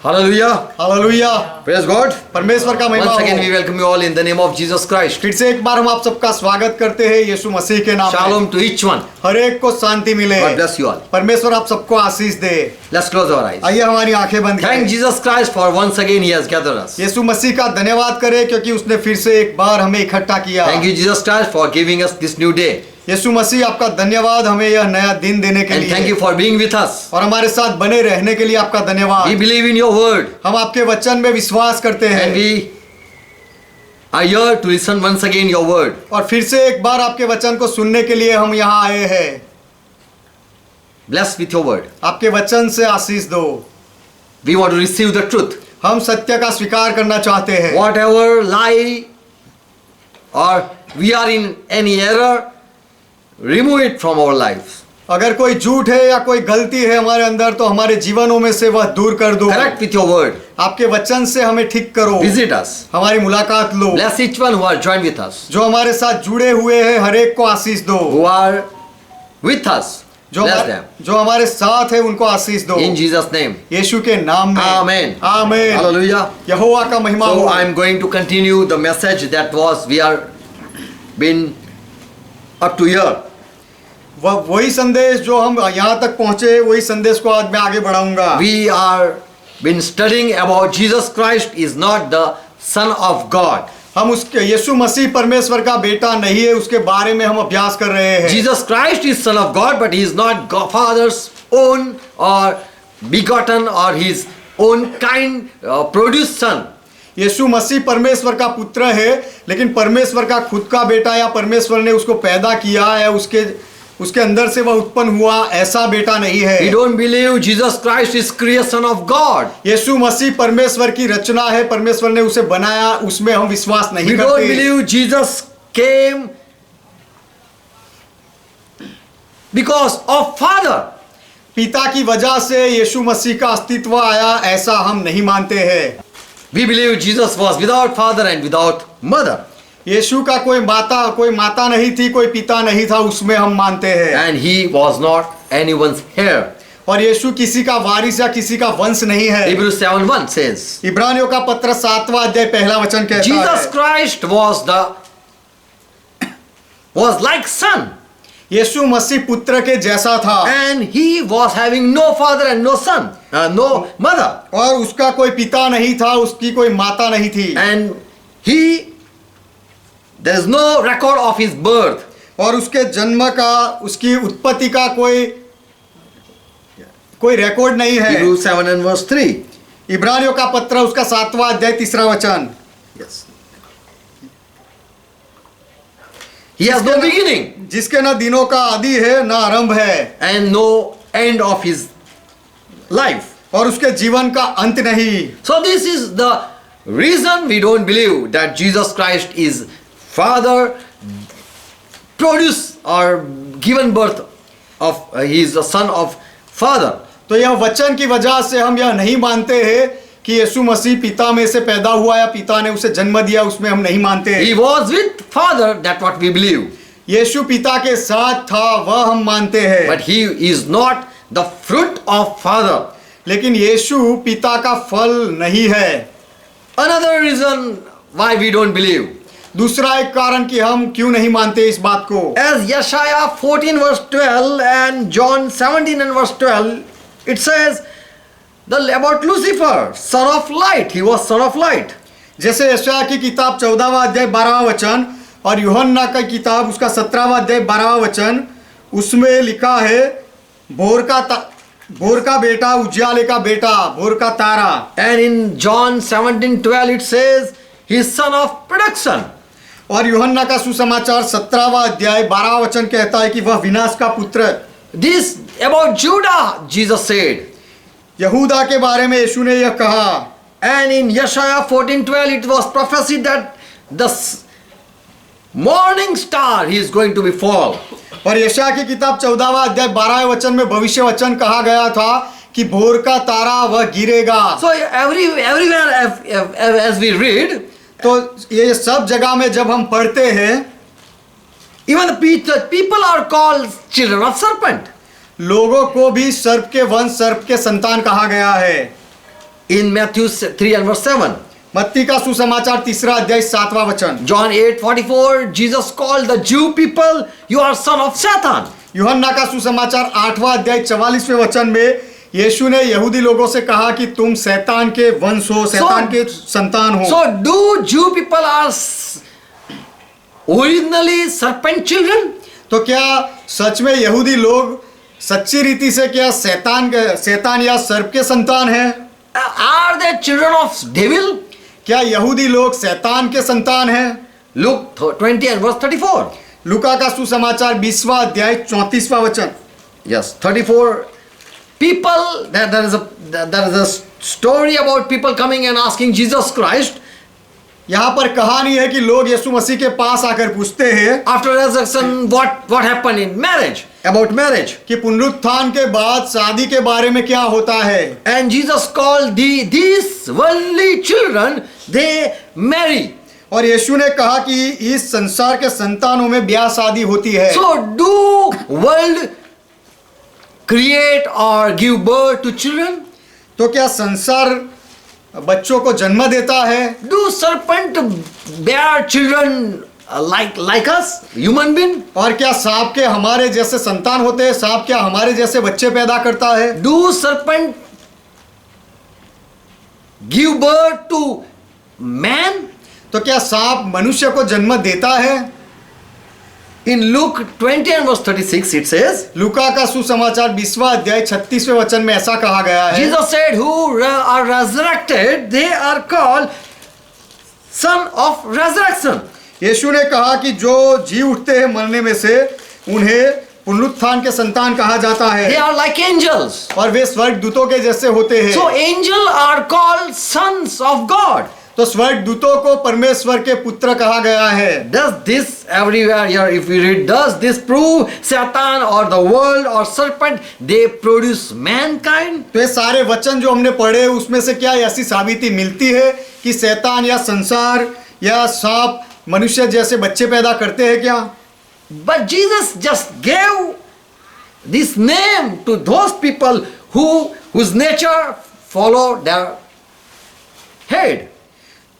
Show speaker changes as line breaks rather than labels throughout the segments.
Hallelujah.
Hallelujah,
Praise God.
परमेश्वर का महिमा
Once again, we
हो।
welcome you all in the name of Jesus Christ.
फिर से एक बार हम आप सबका स्वागत करते हैं यीशु मसीह के नाम में।
Shalom to each one.
हर एक को शांति मिले।
God bless you all.
परमेश्वर आप सबको आशीष दे।
Let's close our eyes.
आइए हमारी आंखें बंद
Thank
करें।
Jesus Christ for once again He has gathered us.
यीशु मसीह का धन्यवाद करें क्योंकि उसने फिर से एक बार हमें इकट्ठा किया।
Thank you, Jesus Christ, for giving us this new day.
यीशु मसीह आपका धन्यवाद हमें यह नया दिन देने के
And thank
लिए
you for being with us.
और हमारे साथ बने रहने के लिए आपका
We
धन्यवाद।
believe in your word.
हम आपके वचन में विश्वास करते
And
हैं
we are here to listen once again your word.
और फिर से एक बार आपके वचन को सुनने के लिए हम यहाँ आए हैं।
Bless with your word.
आपके वचन से आशीष दो।
We want to receive the truth.
हम सत्य का स्वीकार करना चाहते हैं।
Whatever lie or we are in any error, remove it from our lives.
अगर कोई झूठ है या कोई गलती है हमारे अंदर तो हमारे जीवनों में से वह दूर कर दो।
Correct with your word.
आपके वचन से हमें ठीक करो।
Visit us.
हमारी मुलाकात लो।
Bless each one who are joined with us,
जो हमारे साथ जुड़े हुए हैं हर एक को आशीष दो।
who are with us. Bless them.
जो हमारे साथ है उनको आशीष दो।
In Jesus' name.
यीशु के नाम में।
Amen.
आमीन।
Hallelujah.
यहोवा का महिमा
So
हो।
I am going to continue the message that was we are been up to here.
वही संदेश जो हम यहाँ तक पहुँचे वही संदेश को आज मैं आगे बढ़ाऊंगा।
We are been studying about Jesus Christ is not the Son of God.
हम उसके यीशु मसीह परमेश्वर का बेटा नहीं है उसके बारे में हम अभ्यास कर रहे हैं।
Jesus Christ is Son of God, but He is not God, Father's own or begotten or His own kind produced Son.
यीशु मसीह परमेश्वर का पुत्र है लेकिन परमेश्वर का खुद का बेटा या परमेश्वर ने उसको पैदा किया है उसके अंदर से वह उत्पन्न हुआ ऐसा बेटा नहीं
We
है।
don't believe Jesus Christ is creation of God.
यीशु मसीह परमेश्वर की रचना है, परमेश्वर ने उसे बनाया, उसमें हम विश्वास नहीं
We don't
करते।
believe Jesus came because of Father.
पिता की वजह से यीशु मसीह का अस्तित्व आया ऐसा हम नहीं मानते हैं।
We believe Jesus was without father and without mother.
यीशु का कोई माता नहीं थी, कोई पिता नहीं था, उसमें हम मानते हैं।
And He was not anyone's heir.
और यीशु किसी का वारिस या किसी का वंश नहीं है।
Hebrews 7:1 says,
इब्रानियों का पत्र 7वां अध्याय पहला वचन कहता
Jesus
है
Christ was like son,
यीशु मसीह पुत्र के जैसा था
and He was having no father and no son, no mother,
और उसका कोई पिता नहीं था, उसकी कोई माता नहीं थी
and there is no record of His birth.
और उसके जन्म का उसकी उत्पत्ति का कोई रिकॉर्ड नहीं है।
Hebrews 7:3.
इब्रानियों का पत्र उसका 7वां अध्याय 3रा वचन।
Yes. He has no beginning
जिसके न दिनों का आदि है न आरंभ है
and no end of His life.
और उसके जीवन का अंत नहीं।
So this is the reason we don't believe that Jesus Christ is Father, produced or given birth of He is the Son of Father.
तो यह वचन की वजह से हम यह नहीं मानते हैं कि यीशु मसीह पिता में से पैदा हुआ या पिता ने उसे जन्म दिया, उसमें हम नहीं मानते।
He was with Father, that's what we believe.
यीशु पिता के साथ था वह हम मानते हैं,
But He is not the fruit of Father.
लेकिन यीशु पिता का फल नहीं है।
Another reason why we don't believe.
दूसरा एक कारण कि हम क्यों नहीं मानते इस बात को,
As Yeshaya 14 verse 12 and John 17 and verse 12, it says about Lucifer, son of light. He was son of light.
जैसे यशायाह की किताब 14वां अध्याय 12वां वचन और यूहन्ना की किताब उसका 17वां अध्याय 12वां वचन, उसमें लिखा है भोर का बेटा, उजियाले का बेटा, भोर का तारा।
And in John 17:12 it says he is son of production.
और यूहन्ना का सुसमाचार 17वां अध्याय 12वां वचन कहता है कि वह विनाश का पुत्र।
This about Judah, Jesus said.
यहूदा के बारे में यीशु ने यह कहा।
And in Yeshaya 14:12 it was prophesied that the morning star he is going to be fall.
और यशायाह की किताब 14वां अध्याय 12वें वचन में भविष्य वचन कहा गया था कि भोर का तारा वह गिरेगा।
So everywhere as we read,
तो ये सब जगह में जब हम पढ़ते हैं,
even the people are called children of serpent.
लोगों को भी सर्प के वंश, सर्प के संतान कहा गया है।
in Matthew 3 and verse 7.
मत्ती का सुसमाचार 3 अध्याय 7वां वचन।
John 8:44, Jesus called the Jew people, you are son of Satan.
यूहन्ना का सुसमाचार 8वां अध्याय 44वें वचन में यीशु ने यहूदी लोगों से कहा कि तुम शैतान के वंश हो, शैतान के संतान हो।
So do Jew people are originally serpent children?
तो क्या सच में यहूदी लोग सच्ची रीति से क्या शैतान या सर्प के संतान हैं?
Are they children of devil?
क्या यहूदी लोग शैतान के संतान हैं?
Luke 20 and verse 34.
लूका का सुसमाचार 20वां अध्याय 34वां वचन।
Yes, 34. People, there is a story about people coming and asking Jesus Christ
यहाँ पर कहानी है कि लोग यीशु मसीह के पास आकर पूछते हैं
after resurrection what happened in marriage, about marriage.
कि पुनरुत्थान के बाद शादी के बारे में क्या होता है।
And Jesus called these worldly children, they marry.
और यीशु ने कहा कि इस संसार के संतानों में ब्याह शादी होती है।
So do world create or give birth to children?
तो क्या संसार बच्चों को जन्म देता है?
Do serpent bear children like us, human being?
और क्या सांप के हमारे जैसे संतान होते हैं? सांप क्या हमारे जैसे बच्चे पैदा करता है?
Do serpent give birth to man?
तो क्या सांप मनुष्य को जन्म देता है?
In Luke 20 and verse 36 it says,
लूका का सुसमाचार 20वां अध्याय 36वें वचन में ऐसा कहा गया है।
Jesus said, who are resurrected, they are called son of resurrection.
यीशु ने कहा कि जो जी उठते हैं मरने में से उन्हें पुनरुत्थान के संतान कहा जाता
They
है
are like angels.
और वे स्वर्गदूतों के जैसे होते हैं।
So angels are called sons of God.
तो स्वर्गदूतों को परमेश्वर के पुत्र कहा गया है।
Does this everywhere here, if we read, does this prove Satan or the world or serpent, they produce mankind?
तो ये सारे वचन जो हमने पढ़े उसमें से क्या ऐसी साबिती मिलती है कि शैतान या संसार या सांप मनुष्य जैसे बच्चे पैदा करते हैं क्या?
But Jesus just gave this name to those people whose nature follow their head.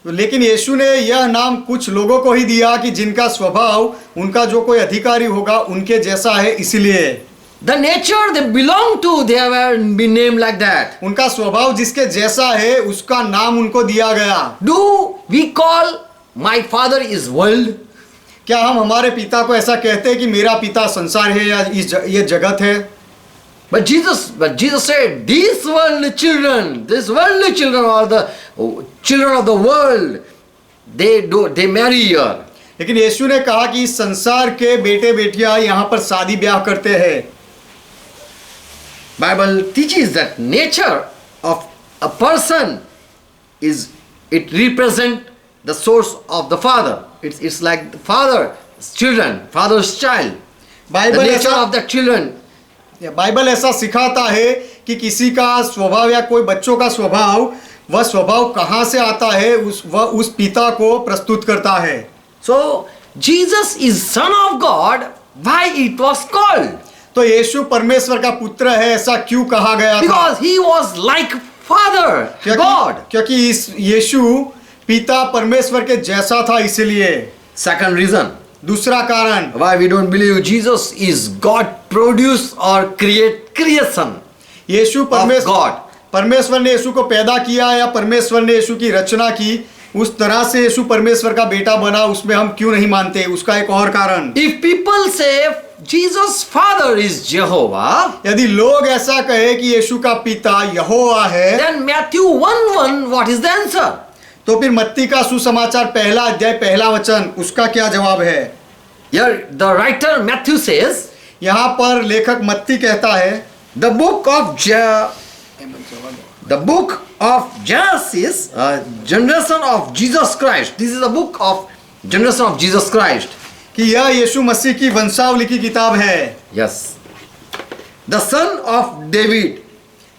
लेकिन यीशु ने यह नाम कुछ लोगों को ही दिया कि जिनका स्वभाव उनका जो कोई अधिकारी होगा उनके जैसा है, इसलिए
The nature they belong to, they have been named like that.
उनका स्वभाव जिसके जैसा है उसका नाम उनको दिया गया।
Do we call my father is world?
क्या हम हमारे पिता को ऐसा कहते हैं कि मेरा पिता संसार है या ये जगत है?
But Jesus said, these worldly children are the children of the world. They marry here.
लेकिन यीशु ने कहा कि इस संसार के बेटे बेटियां यहाँ पर शादी ब्याह करते हैं।
Bible teaches that nature of a person it represent the source of the father. It's like the father's children, father's child. The nature of the children.
Bible ऐसा सिखाता है कि किसी का स्वभाव या कोई बच्चों का स्वभाव, वह स्वभाव कहाँ से आता है वह उस पिता को प्रस्तुत करता है।
So Jesus is son of God. Why it was called?
तो यीशु परमेश्वर का पुत्र है ऐसा क्यों कहा गया था?
Because he was like father, God.
क्योंकि इस यीशु पिता परमेश्वर के जैसा था, इसलिए।
Second reason.
दूसरा कारण
Why we don't believe Jesus is God produce or creation
Yeshu
of God.
परमेश्वर ने यीशु को पैदा किया या परमेश्वर ने यीशु की रचना की, उस तरह से यीशु परमेश्वर का बेटा बना, उसमें हम क्यों नहीं मानते? उसका एक और कारण,
If people say Jesus father is Jehovah,
यदि लोग ऐसा कहे कि यीशु का पिता यहोवा है,
then Matthew 1:1 what is the answer?
तो फिर मत्ती का सुसमाचार 1 अध्याय 1 वचन उसका क्या जवाब है?
Here the writer Matthew says,
यहाँ पर लेखक मत्ती कहता है,
the book of Genesis, generation of Jesus Christ. This is the book of generation of Jesus Christ.
कि यह यीशु मसीह की वंशावली की किताब है।
Yes. The son of David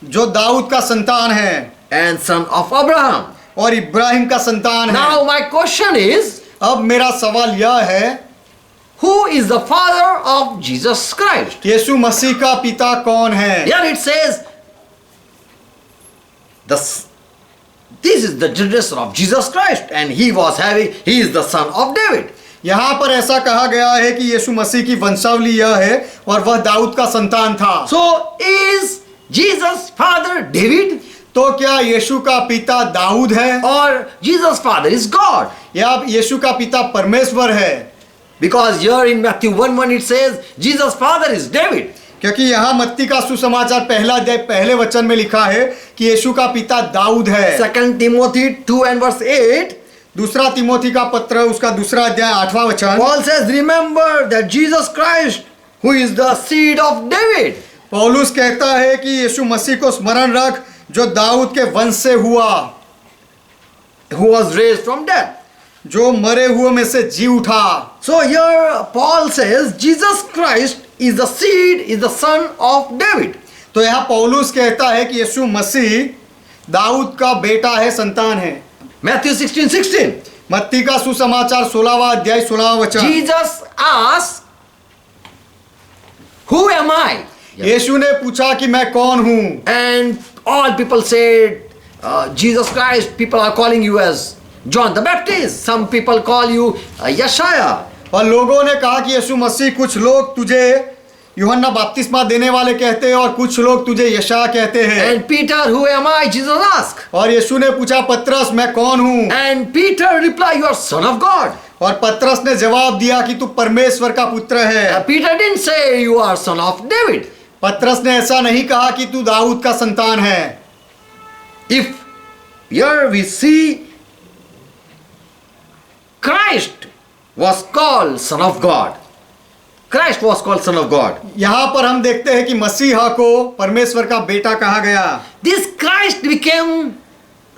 जो दाऊद का संतान है
and son of Abraham.
और इब्राहिम का संतान है।
Now my question is,
अब मेरा सवाल यह है,
who is the father of Jesus Christ?
यीशु मसीह का पिता कौन है?
Here it says, this is the generation of Jesus Christ, and he is the son of David.
यहाँ पर ऐसा कहा गया है कि यीशु मसीह की वंशावली यह है और वह दाऊद का संतान था।
So is Jesus' father David,
तो क्या यीशु का पिता दाऊद है
or Jesus' father is God?
या यीशु का पिता परमेश्वर है?
Because here in Matthew 1:1 it says Jesus' father is David.
क्योंकि यहाँ मत्ती का सुसमाचार पहला अध्याय पहले वचन में लिखा है कि यीशु का पिता दाऊद है।
2 Timothy 2:8,
दूसरा तिमोथी का पत्र उसका दूसरा अध्याय 8वां वचन,
Paul says, remember that Jesus Christ, who is the seed of David.
पौलुस कहता है कि यीशु मसीह को स्मरण रख जो दाऊद के वंश से हुआ,
Who was raised from death.
जो मरे हुए में से जी उठा।
So here Paul says Jesus Christ is the seed, is the son of David.
तो यहाँ पौलुस कहता है कि यीशु मसीह दाऊद का बेटा है, संतान है।
Matthew 16:16.
मत्ती का सुसमाचार 16वां अध्याय 16वां वचन,
Jesus asked, who am I?
यीशु ने पूछा कि मैं कौन हूँ?
And all people said, Jesus Christ, people are calling you as John the Baptist. Some people call you Yeshaya.
और लोगों ने कहा कि यीशु मसीह, कुछ लोग तुझे यूहन्ना बपतिस्मा देने वाले कहते हैं और कुछ लोग तुझे यशाया कहते हैं।
And Peter, who am I? Jesus asked.
और यीशु ने पूछा, पतरस, मैं कौन हूँ?
And Peter replied, you are son of God.
और पतरस ने जवाब दिया कि तू परमेश्वर का पुत्र है।
Peter didn't say you are son of David.
पतरस ने ऐसा नहीं कहा कि तू दाऊद का संतान है।
If here we see Christ was called son of God. Christ was called son of God.
यहाँ पर हम देखते हैं कि मसीहा को परमेश्वर का बेटा कहा गया।
This Christ became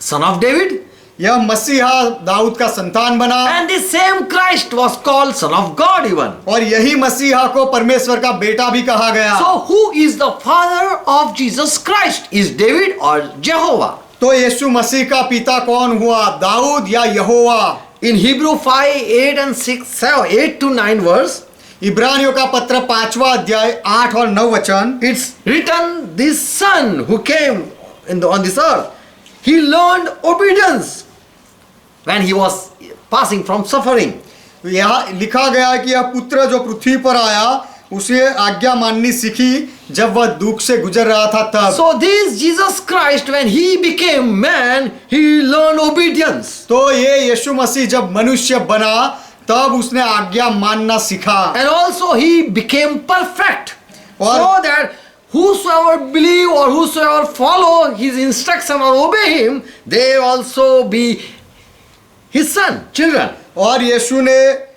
son of David.
यह मसीहा दाऊद का संतान बना
And this same Christ was called son of God even.
और यही मसीहा को परमेश्वर का बेटा भी कहा गया।
So who is the father of Jesus Christ? Is David or Jehovah?
तो यीशु मसीह का पिता कौन हुआ, दाऊद या यहोवा?
In Hebrew 5:8-9 verse,
इब्रानियों का पत्र 5वां अध्याय 8 और 9 वचन,
it's written, this son who came on this earth, he learned obedience when he was passing from suffering.
यहाँ लिखा गया है कि यह पुत्र जो पृथ्वी पर आया उसे आज्ञा माननी सीखी जब वह दुख से गुजर रहा था तब।
So this Jesus Christ, when he became man, he learned obedience.
तो ये यीशु मसीह जब मनुष्य बना तब उसने आज्ञा मानना सीखा।
And also he became perfect.
और-
So that whosoever believe or whosoever follow his instruction or obey him, they also be his son, children.
और यीशु ने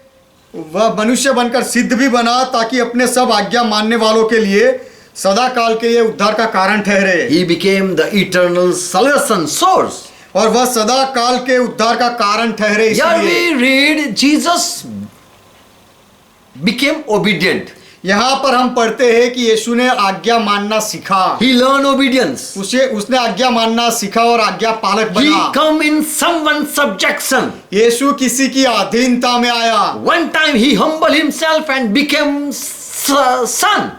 वह मनुष्य बनकर सिद्ध भी बना ताकि अपने सब आज्ञा मानने वालों के लिए सदा काल के लिए उद्धार का कारण ठहरे।
He became the eternal salvation source.
और वह सदा काल के उद्धार का कारण ठहरे।
Here
इसलिए
we read Jesus became obedient.
यहाँ पर हम पढ़ते हैं कि यीशु ने आज्ञा मानना सीखा।
He learned obedience.
उसने आज्ञा मानना सीखा और आज्ञा पालक
He
बना।
come in someone's subjection.
यीशु किसी की अधीनता में आया।
One time he humbled himself and became son.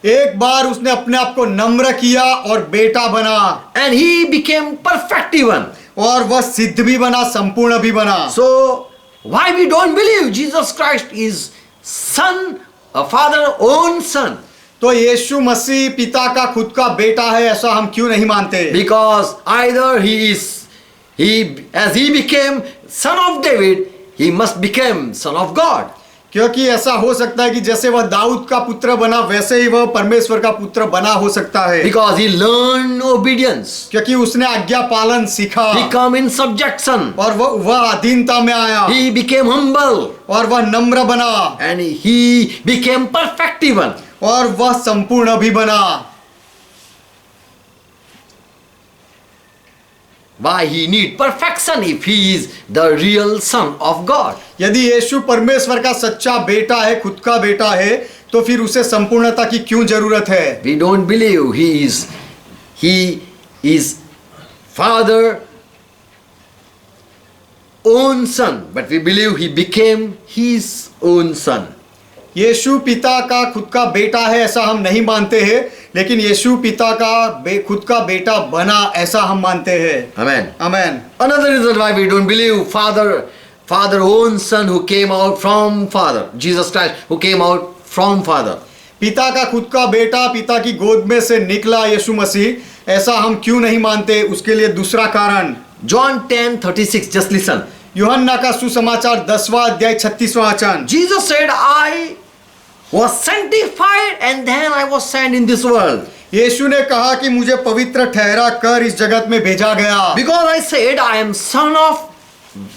एक बार उसने अपने आप को नम्र किया और बेटा बना
And he became perfect even.
और वह सिद्ध भी बना, संपूर्ण भी बना।
So why we don't believe Jesus Christ is son, a father own son?
तो यीशु मसीह पिता का खुद का बेटा है ऐसा हम क्यों नहीं मानते?
Because either as he became son of David, he must become son of God.
क्योंकि ऐसा हो सकता है कि जैसे वह दाऊद का पुत्र बना वैसे ही वह परमेश्वर का पुत्र बना हो सकता है।
Because he learned obedience.
क्योंकि उसने आज्ञा पालन सीखा
He come in subjection.
और वह अधीनता में आया
He became humble.
और वह नम्र बना
And he became perfect even.
और वह संपूर्ण भी बना।
Why he need perfection if he is the real son of God?
यदि यीशु परमेश्वर का सच्चा बेटा है, खुद का बेटा है, तो फिर उसे संपूर्णता की क्यों जरूरत है?
We don't believe he is father own son, but we believe he became his own son.
यीशु पिता का खुद का बेटा है ऐसा हम नहीं मानते हैं, लेकिन यीशु पिता का खुद का बेटा बना ऐसा हम मानते हैं।
Amen.
Amen.
Another reason why we don't believe Father own Son who came out from Father, Jesus Christ who came out from Father.
पिता का खुद का बेटा पिता की गोद में से निकला यीशु मसीह, ऐसा हम क्यों नहीं मानते? उसके लिए दूसरा कारण
John 10:36, just listen.
यूहन्ना का सुसमाचार 10वां अध्याय 36वां वचन।
Jesus said, I was sanctified and then I was sent in this world.
यीशु ने कहा कि मुझे पवित्र ठहरा कर इस जगत में भेजा गया,
Because I said I am son of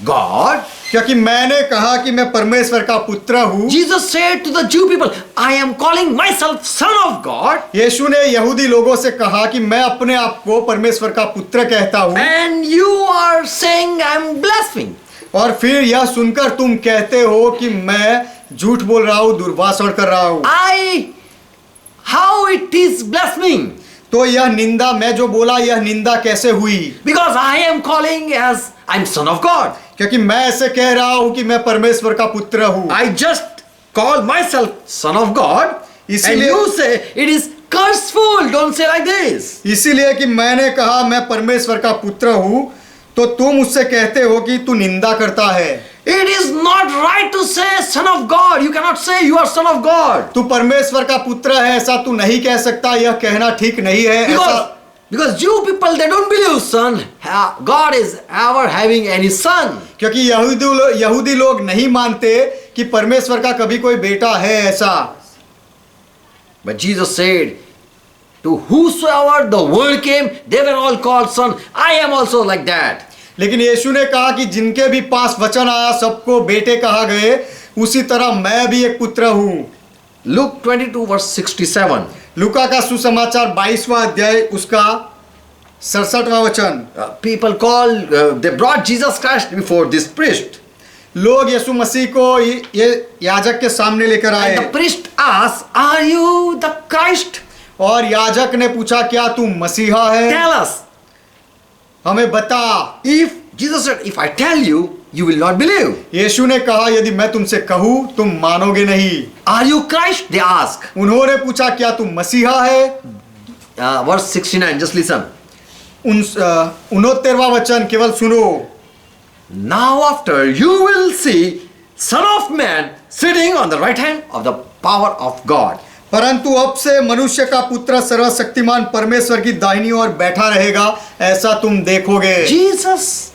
God.
क्योंकि मैंने कहा कि मैं परमेश्वर का पुत्र हूँ।
Jesus said to the Jew people, I am calling myself son of God.
यीशु ने यहूदी लोगों से कहा कि मैं अपने आप को परमेश्वर का पुत्र कहता हूँ,
And you are saying I am blaspheming.
और फिर यह सुनकर तुम कहते हो कि मैं झूठ बोल रहा हूँ, दुर्भाषण कर रहा हूँ।
How it is blaspheming?
तो यह निंदा, मैं जो बोला यह निंदा कैसे हुई?
Because I am calling as I am son of God.
क्योंकि मैं ऐसे कह रहा हूँ कि मैं परमेश्वर का पुत्र हूँ।
I just call myself son of God. And
इसीलिए
you say it is curseful. Don't say like this.
इसीलिए कि मैंने कहा मैं परमेश्वर का पुत्र हूँ, तो तुम मुझसे कहते हो कि तू निंदा करता है।
It is not right to say son of God. You cannot say you are son of God.
तू परमेश्वर का पुत्र है ऐसा तू नहीं कह सकता, यह कहना ठीक नहीं है। ऐसा
Because Jew people, they don't believe son. God is ever having any son.
क्योंकि यहूदी लोग नहीं मानते कि परमेश्वर का कभी कोई बेटा है ऐसा।
But Jesus said, to whosoever the word came, they were all called son. I am also like that.
लेकिन यीशु ने कहा कि जिनके भी पास वचन आया सबको बेटे कहा गए, उसी तरह मैं भी एक पुत्र हूँ।
Luke 22 verse 67.
लूका का सुसमाचार 22वां अध्याय उसका 67वां वचन।
People they brought Jesus Christ before this priest.
लोग यीशु मसीह को ये याजक के सामने लेकर आए,
And the priest asked, are you the Christ?
और याजक ने पूछा क्या तू मसीहा है?
Tell us.
हमें बता।
If Jesus said, if I tell you, you will not believe.
यीशु ने कहा यदि मैं तुमसे कहूँ तुम मानोगे नहीं।
Are you Christ? They ask.
उन्होंने पूछा क्या तू मसीहा है?
Verse 69, just listen.
69वां वचन केवल सुनो।
Now after you will see Son of Man sitting on the right hand of the power of God.
परंतु अब से मनुष्य का पुत्र सर्वशक्तिमान परमेश्वर की दाहिनी ओर बैठा रहेगा, ऐसा तुम देखोगे।
Jesus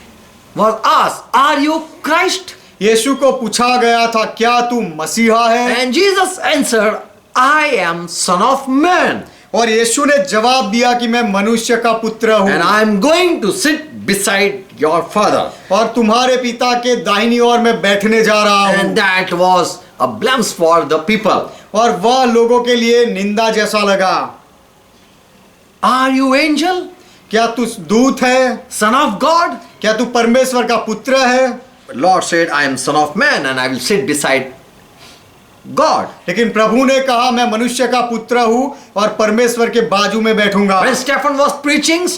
was asked, are you Christ?
यीशु को पूछा गया था क्या तू मसीहा है?
And Jesus answered, I am Son of Man.
और यीशु ने जवाब दिया कि मैं मनुष्य का पुत्र हूँ,
And I am going to sit beside your father.
और तुम्हारे पिता के दाहिनी ओर मैं बैठने जा रहा हूँ।
And that was a blamphemy for the people.
और वह लोगों के लिए निंदा जैसा लगा।
Are you angel?
क्या तू दूत है?
Son of God?
क्या तू परमेश्वर का पुत्र है?
Lord said, I am Son of Man and I will sit beside God.
लेकिन प्रभु ने कहा मैं मनुष्य का पुत्र हूँ और परमेश्वर के बाजू में बैठूंगा।
When Stephen was preaching,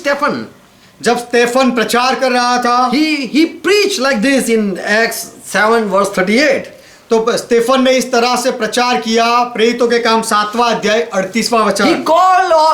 जब स्तेफन प्रचार कर रहा था,
he preached like this in Acts 7 verse 38.
तो स्तेफन ने इस तरह से प्रचार किया, प्रेरितों के काम 7वां अध्याय 38वां वचन।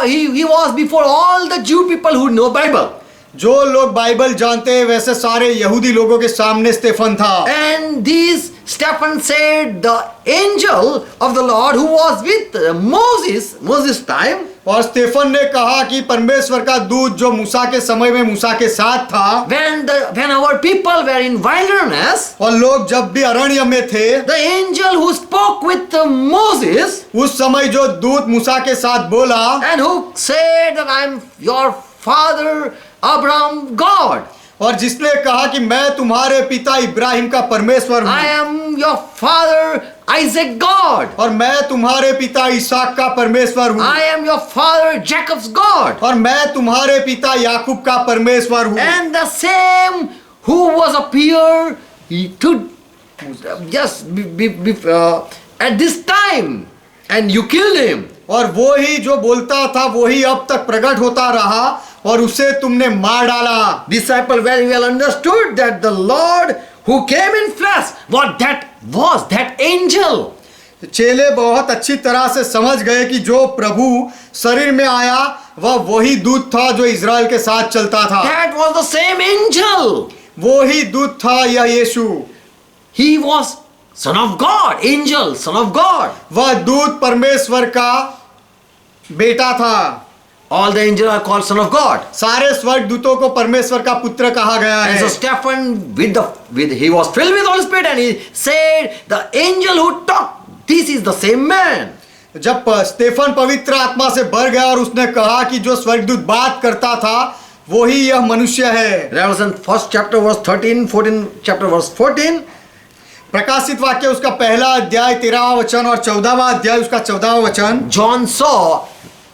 He was before all the Jew people who know Bible.
जो लोग बाइबल जानते हैं वैसे सारे यहूदी लोगों के सामने स्तेफन था।
And these Stephen said the angel of the Lord who was with Moses time.
और स्तेफन ने कहा कि परमेश्वर का दूत जो मूसा के समय में मूसा के साथ था,
When our people were in wilderness,
और लोग जब भी अरण्य में थे,
the angel who spoke with Moses,
उस समय जो दूत मूसा के साथ बोला,
and who said that I am your father Abraham God.
और जिसने कहा कि मैं तुम्हारे पिता इब्राहिम का परमेश्वर
I
हूँ,
am your father Isaac God.
और मैं तुम्हारे पिता इसहाक का परमेश्वर हूँ,
I am your father Jacob's God.
और मैं तुम्हारे पिता याकूब का परमेश्वर हूँ।
And the same who was appeared to just at this time, and you killed him.
और वो ही जो बोलता था वो ही अब तक प्रकट होता रहा और उसे तुमने मार डाला।
Disciple very well understood that the Lord who came in flesh was that angel.
चेले बहुत अच्छी तरह से समझ गए कि जो प्रभु शरीर में आया वह वही दूत था जो इज़राइल के साथ चलता था।
That was the same angel.
वो ही दूत था यह यीशु।
He was Son of God, angel, Son of God.
वह दूत परमेश्वर का बेटा था।
All the angels are called Son of God.
सारे स्वर्ग दूतों को परमेश्वर का पुत्र कहा गया
And
है।
so Stephen, he was filled with Holy Spirit, and he said, the angel who talked, this is the same man.
जब स्तेफन पवित्र आत्मा से भर गया और उसने कहा कि जो स्वर्गदूत बात करता था वो ही यह मनुष्य है।
Revelation 1st chapter verse 13, 14 chapter verse 14.
प्रकाशित वाक्य उसका पहला अध्याय 13वां वचन और 14वां अध्याय उसका 14वां वचन।
John saw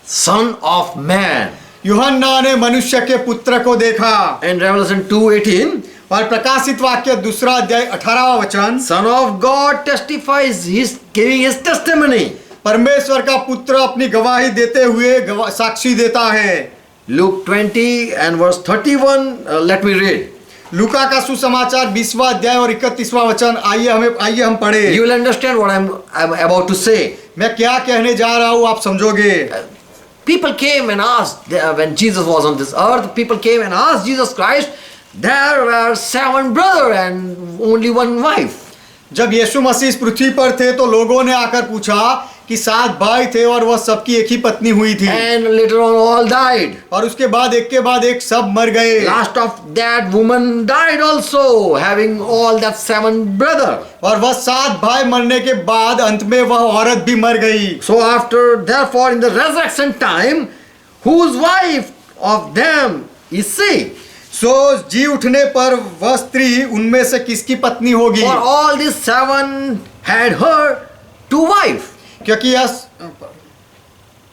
Son of Man.
यूहन्ना ने मनुष्य के पुत्र को देखा।
And Revelation 2:18.
और प्रकाशित वाक्य दूसरा अध्याय 18वां वचन।
Son of God testifies, he's giving his testimony.
परमेश्वर का पुत्र अपनी गवाही देते हुए साक्षी देता है।
Luke 20 and verse 31, let me read.
लूका का सुसमाचार 20वां अध्याय और 31वां वचन। आइए हम पढ़े।
You will understand what I'm about to say.
मैं क्या कहने जा रहा हूँ आप समझोगे।
People came and asked, when Jesus was on this earth, people came and asked Jesus Christ, there were 7 brothers and only 1 wife.
जब यीशु मसीह इस पृथ्वी पर थे तो लोगों ने आकर पूछा कि 7 भाई थे और वह सबकी एक ही पत्नी हुई थी।
And later on all died.
और उसके बाद एक के बाद एक सब मर गए।
Last of that woman died also, having all that 7 brothers.
और वह 7 भाई मरने के बाद अंत में वह औरत भी मर गई।
So therefore in the resurrection time, whose wife of them is she?
सो जी उठने पर वह स्त्री उनमें से किसकी पत्नी होगी?
For all these 7 had her 2 wives.
क्योंकि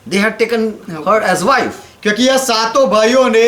They had taken her as wife.
क्योंकि यह 7 भाइयों ने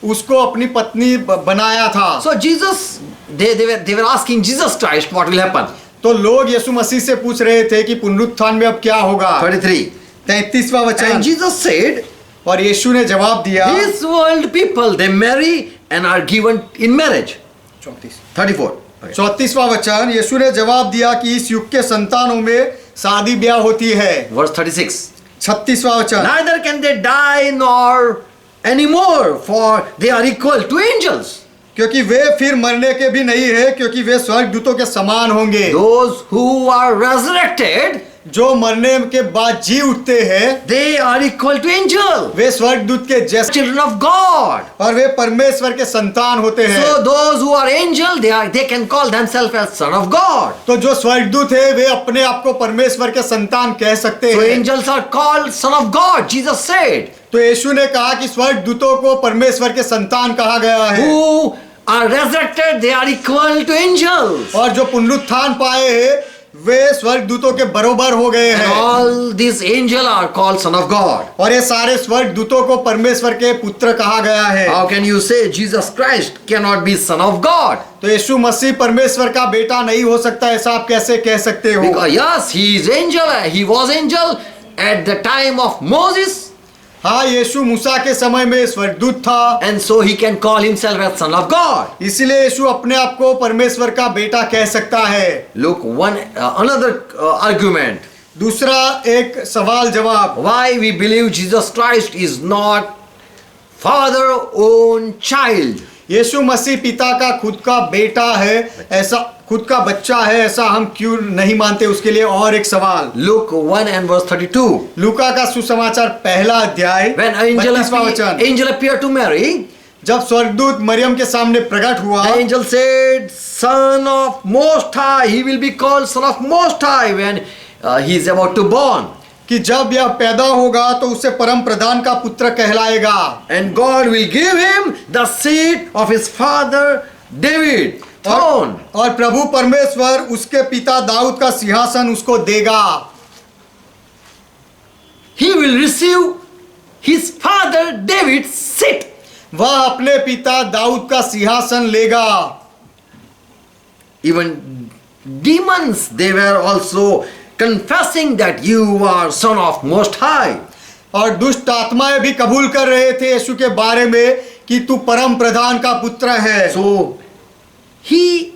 उसको अपनी पत्नी बनाया था।
So Jesus, they were asking Jesus Christ what will happen.
तो लोग यीशु मसीह से पूछ रहे थे कि पुनरुत्थान में अब क्या होगा।
33.
33वां
And
वचन।
Jesus said,
और यीशु ने जवाब दिया।
this world people, they marry and are given in marriage. 34.
34वां वचन। यीशु ने जवाब दिया कि इस युग के संतानों में शादी ब्याह होती है।
Verse 36.
36वां वचन।
Neither can they die nor anymore, for they are equal to angels.
क्योंकि वे फिर मरने के भी नहीं है, क्योंकि वे स्वर्गदूतों के समान होंगे।
Those who are resurrected,
जो मरने के बाद जी उठते हैं
they are equal to angels.
वे स्वर्गदूत के जैसे
Children of God.
और वे परमेश्वर के संतान होते हैं।
So those who are angel, they can call themselves as son of God.
तो जो स्वर्गदूत है वे अपने आप को परमेश्वर के संतान कह सकते
So
हैं।
angels are called son of God. Jesus said,
तो यीशु ने कहा कि स्वर्गदूतों को परमेश्वर के संतान कहा गया है।
who are resurrected, they are equal to angels.
और जो पुनरुत्थान पाए हैं वे स्वर्गदूतों के बरोबर हो गए
And
हैं।
all these angels are called son of God.
और ये सारे स्वर्गदूतों को परमेश्वर के पुत्र कहा गया है।
How can you say Jesus Christ cannot be son of God?
तो यीशु मसीह परमेश्वर का बेटा नहीं हो सकता, ऐसा आप कैसे कह सकते हो?
Because yes, he is angel. He was angel at the time of Moses.
हाँ, यीशु मूसा के समय में स्वर्गदूत था,
And so he can call himself as son of God.
इसलिए यीशु अपने आप को परमेश्वर का बेटा कह सकता है।
Look, another argument.
दूसरा एक सवाल जवाब।
Why we believe Jesus Christ is not father own child?
यीशु मसीह पिता का खुद का बेटा है, ऐसा खुद का बच्चा है, ऐसा हम क्यों नहीं मानते? उसके लिए और एक सवाल।
Luke 1 and verse 32.
लूका का सुसमाचार पहला अध्याय
When
32वां वचन।
angel appeared to Mary,
जब स्वर्गदूत मरियम के सामने प्रकट हुआ,
the angel said, Son of Most High, he will be called Son of Most High when he is about to born.
कि जब यह पैदा होगा तो उसे परम प्रधान का पुत्र कहलाएगा।
And God will give him the seed of his father David. Throne.
और प्रभु परमेश्वर उसके पिता दाऊद का सिंहासन उसको देगा।
He will receive his father David's seat.
वह अपने पिता दाऊद का सिंहासन लेगा।
Even demons, they were also confessing that you are son of Most High.
और दुष्ट आत्माएं भी कबूल कर रहे थे यीशु के बारे में कि तू परम प्रधान का पुत्र है।
So he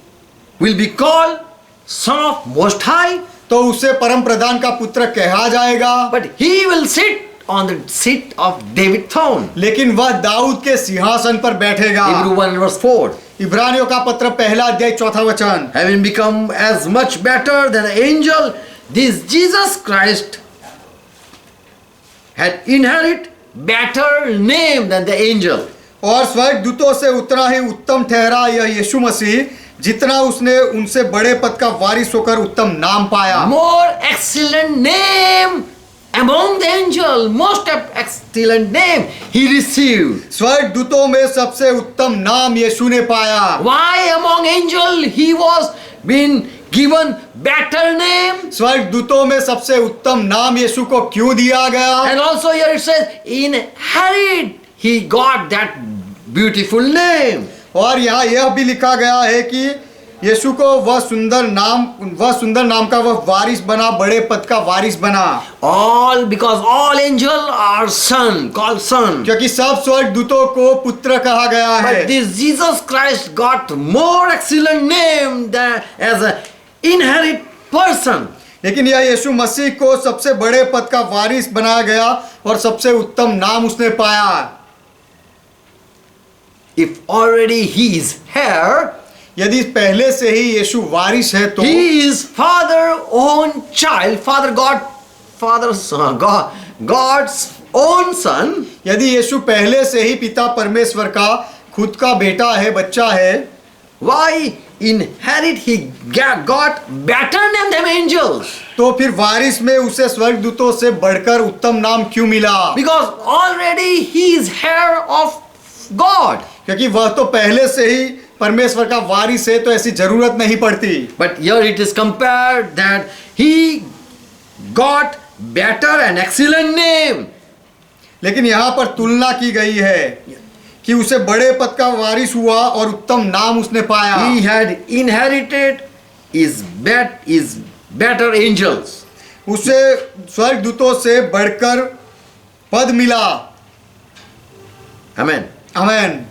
will be called Son of Most High.
तो उसे परम प्रधान का पुत्र कहा जाएगा,
but he will sit on the seat of David throne.
लेकिन वह दाऊद के सिंहासन पर बैठेगा।
Hebrew 1 verse 4.
इब्रानियों का पत्र पहला अध्याय 4वां वचन।
Having become as much better than an angel, this Jesus Christ had inherit better name than the angel.
और स्वर्गदूतों से उतना ही उत्तम ठहरा यह यीशु मसीह, जितना उसने उनसे बड़े पद का वारिस होकर उत्तम नाम पाया।
More excellent name among the angel, most excellent name he received.
स्वर्गदूतों में सबसे उत्तम नाम यीशु ने पाया।
Why among angel he was been given better name?
स्वर्गदूतों में सबसे उत्तम नाम यीशु को क्यों दिया गया?
And also here it says, inherit he got that beautiful name.
और यहाँ यह भी लिखा गया है कि यीशु को वह सुंदर नाम का वह वारिस बना, बड़े पद का वारिस बना।
All because all angel are son, called son.
क्योंकि सब स्वर्गदूतों को पुत्र कहा गया है।
But this Jesus Christ got more excellent name than as a inherit person.
लेकिन यह यीशु मसीह को सबसे बड़े पद का वारिस बनाया गया और सबसे उत्तम नाम उसने पाया।
If already he is here,
यदि पहले से ही यीशु वारिस है तो
he is father own child, God's own son.
यदि यीशु पहले से ही पिता परमेश्वर का खुद का बेटा है, बच्चा है,
Why inherit he got better name than angels?
तो फिर वारिस में उसे स्वर्गदूतों से बढ़कर उत्तम नाम क्यों मिला?
Because already he is heir of God.
क्योंकि वह तो पहले से ही परमेश्वर का वारिस है, तो ऐसी जरूरत नहीं पड़ती।
But here it is compared that he got better and excellent name.
लेकिन यहाँ पर तुलना की गई है कि उसे बड़े पद का वारिस हुआ और उत्तम नाम उसने पाया।
He had inherited is better angels.
उसे स्वर्गदूतों से बढ़कर पद मिला।
Amen.
आमीन।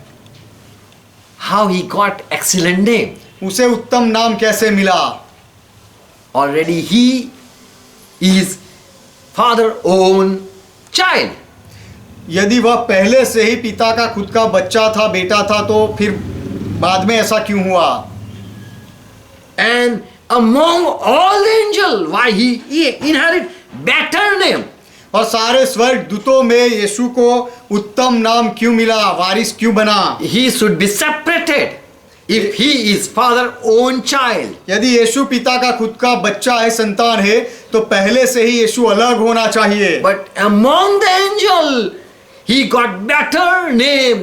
How he got excellent name?
उसे उत्तम नाम कैसे मिला?
Already he is father own child.
यदि वह पहले से ही पिता का खुद का बच्चा था, बेटा था, तो फिर बाद में ऐसा क्यों हुआ?
And among all the angels, why he inherit better name?
और सारे स्वर्गदूतों में यीशु को उत्तम नाम क्यों मिला, वारिस क्यों बना?
He should be separated if he is father own child.
यदि यीशु पिता का खुद का बच्चा है, संतान है, तो पहले से ही यीशु अलग होना चाहिए।
But among the angel, he got better name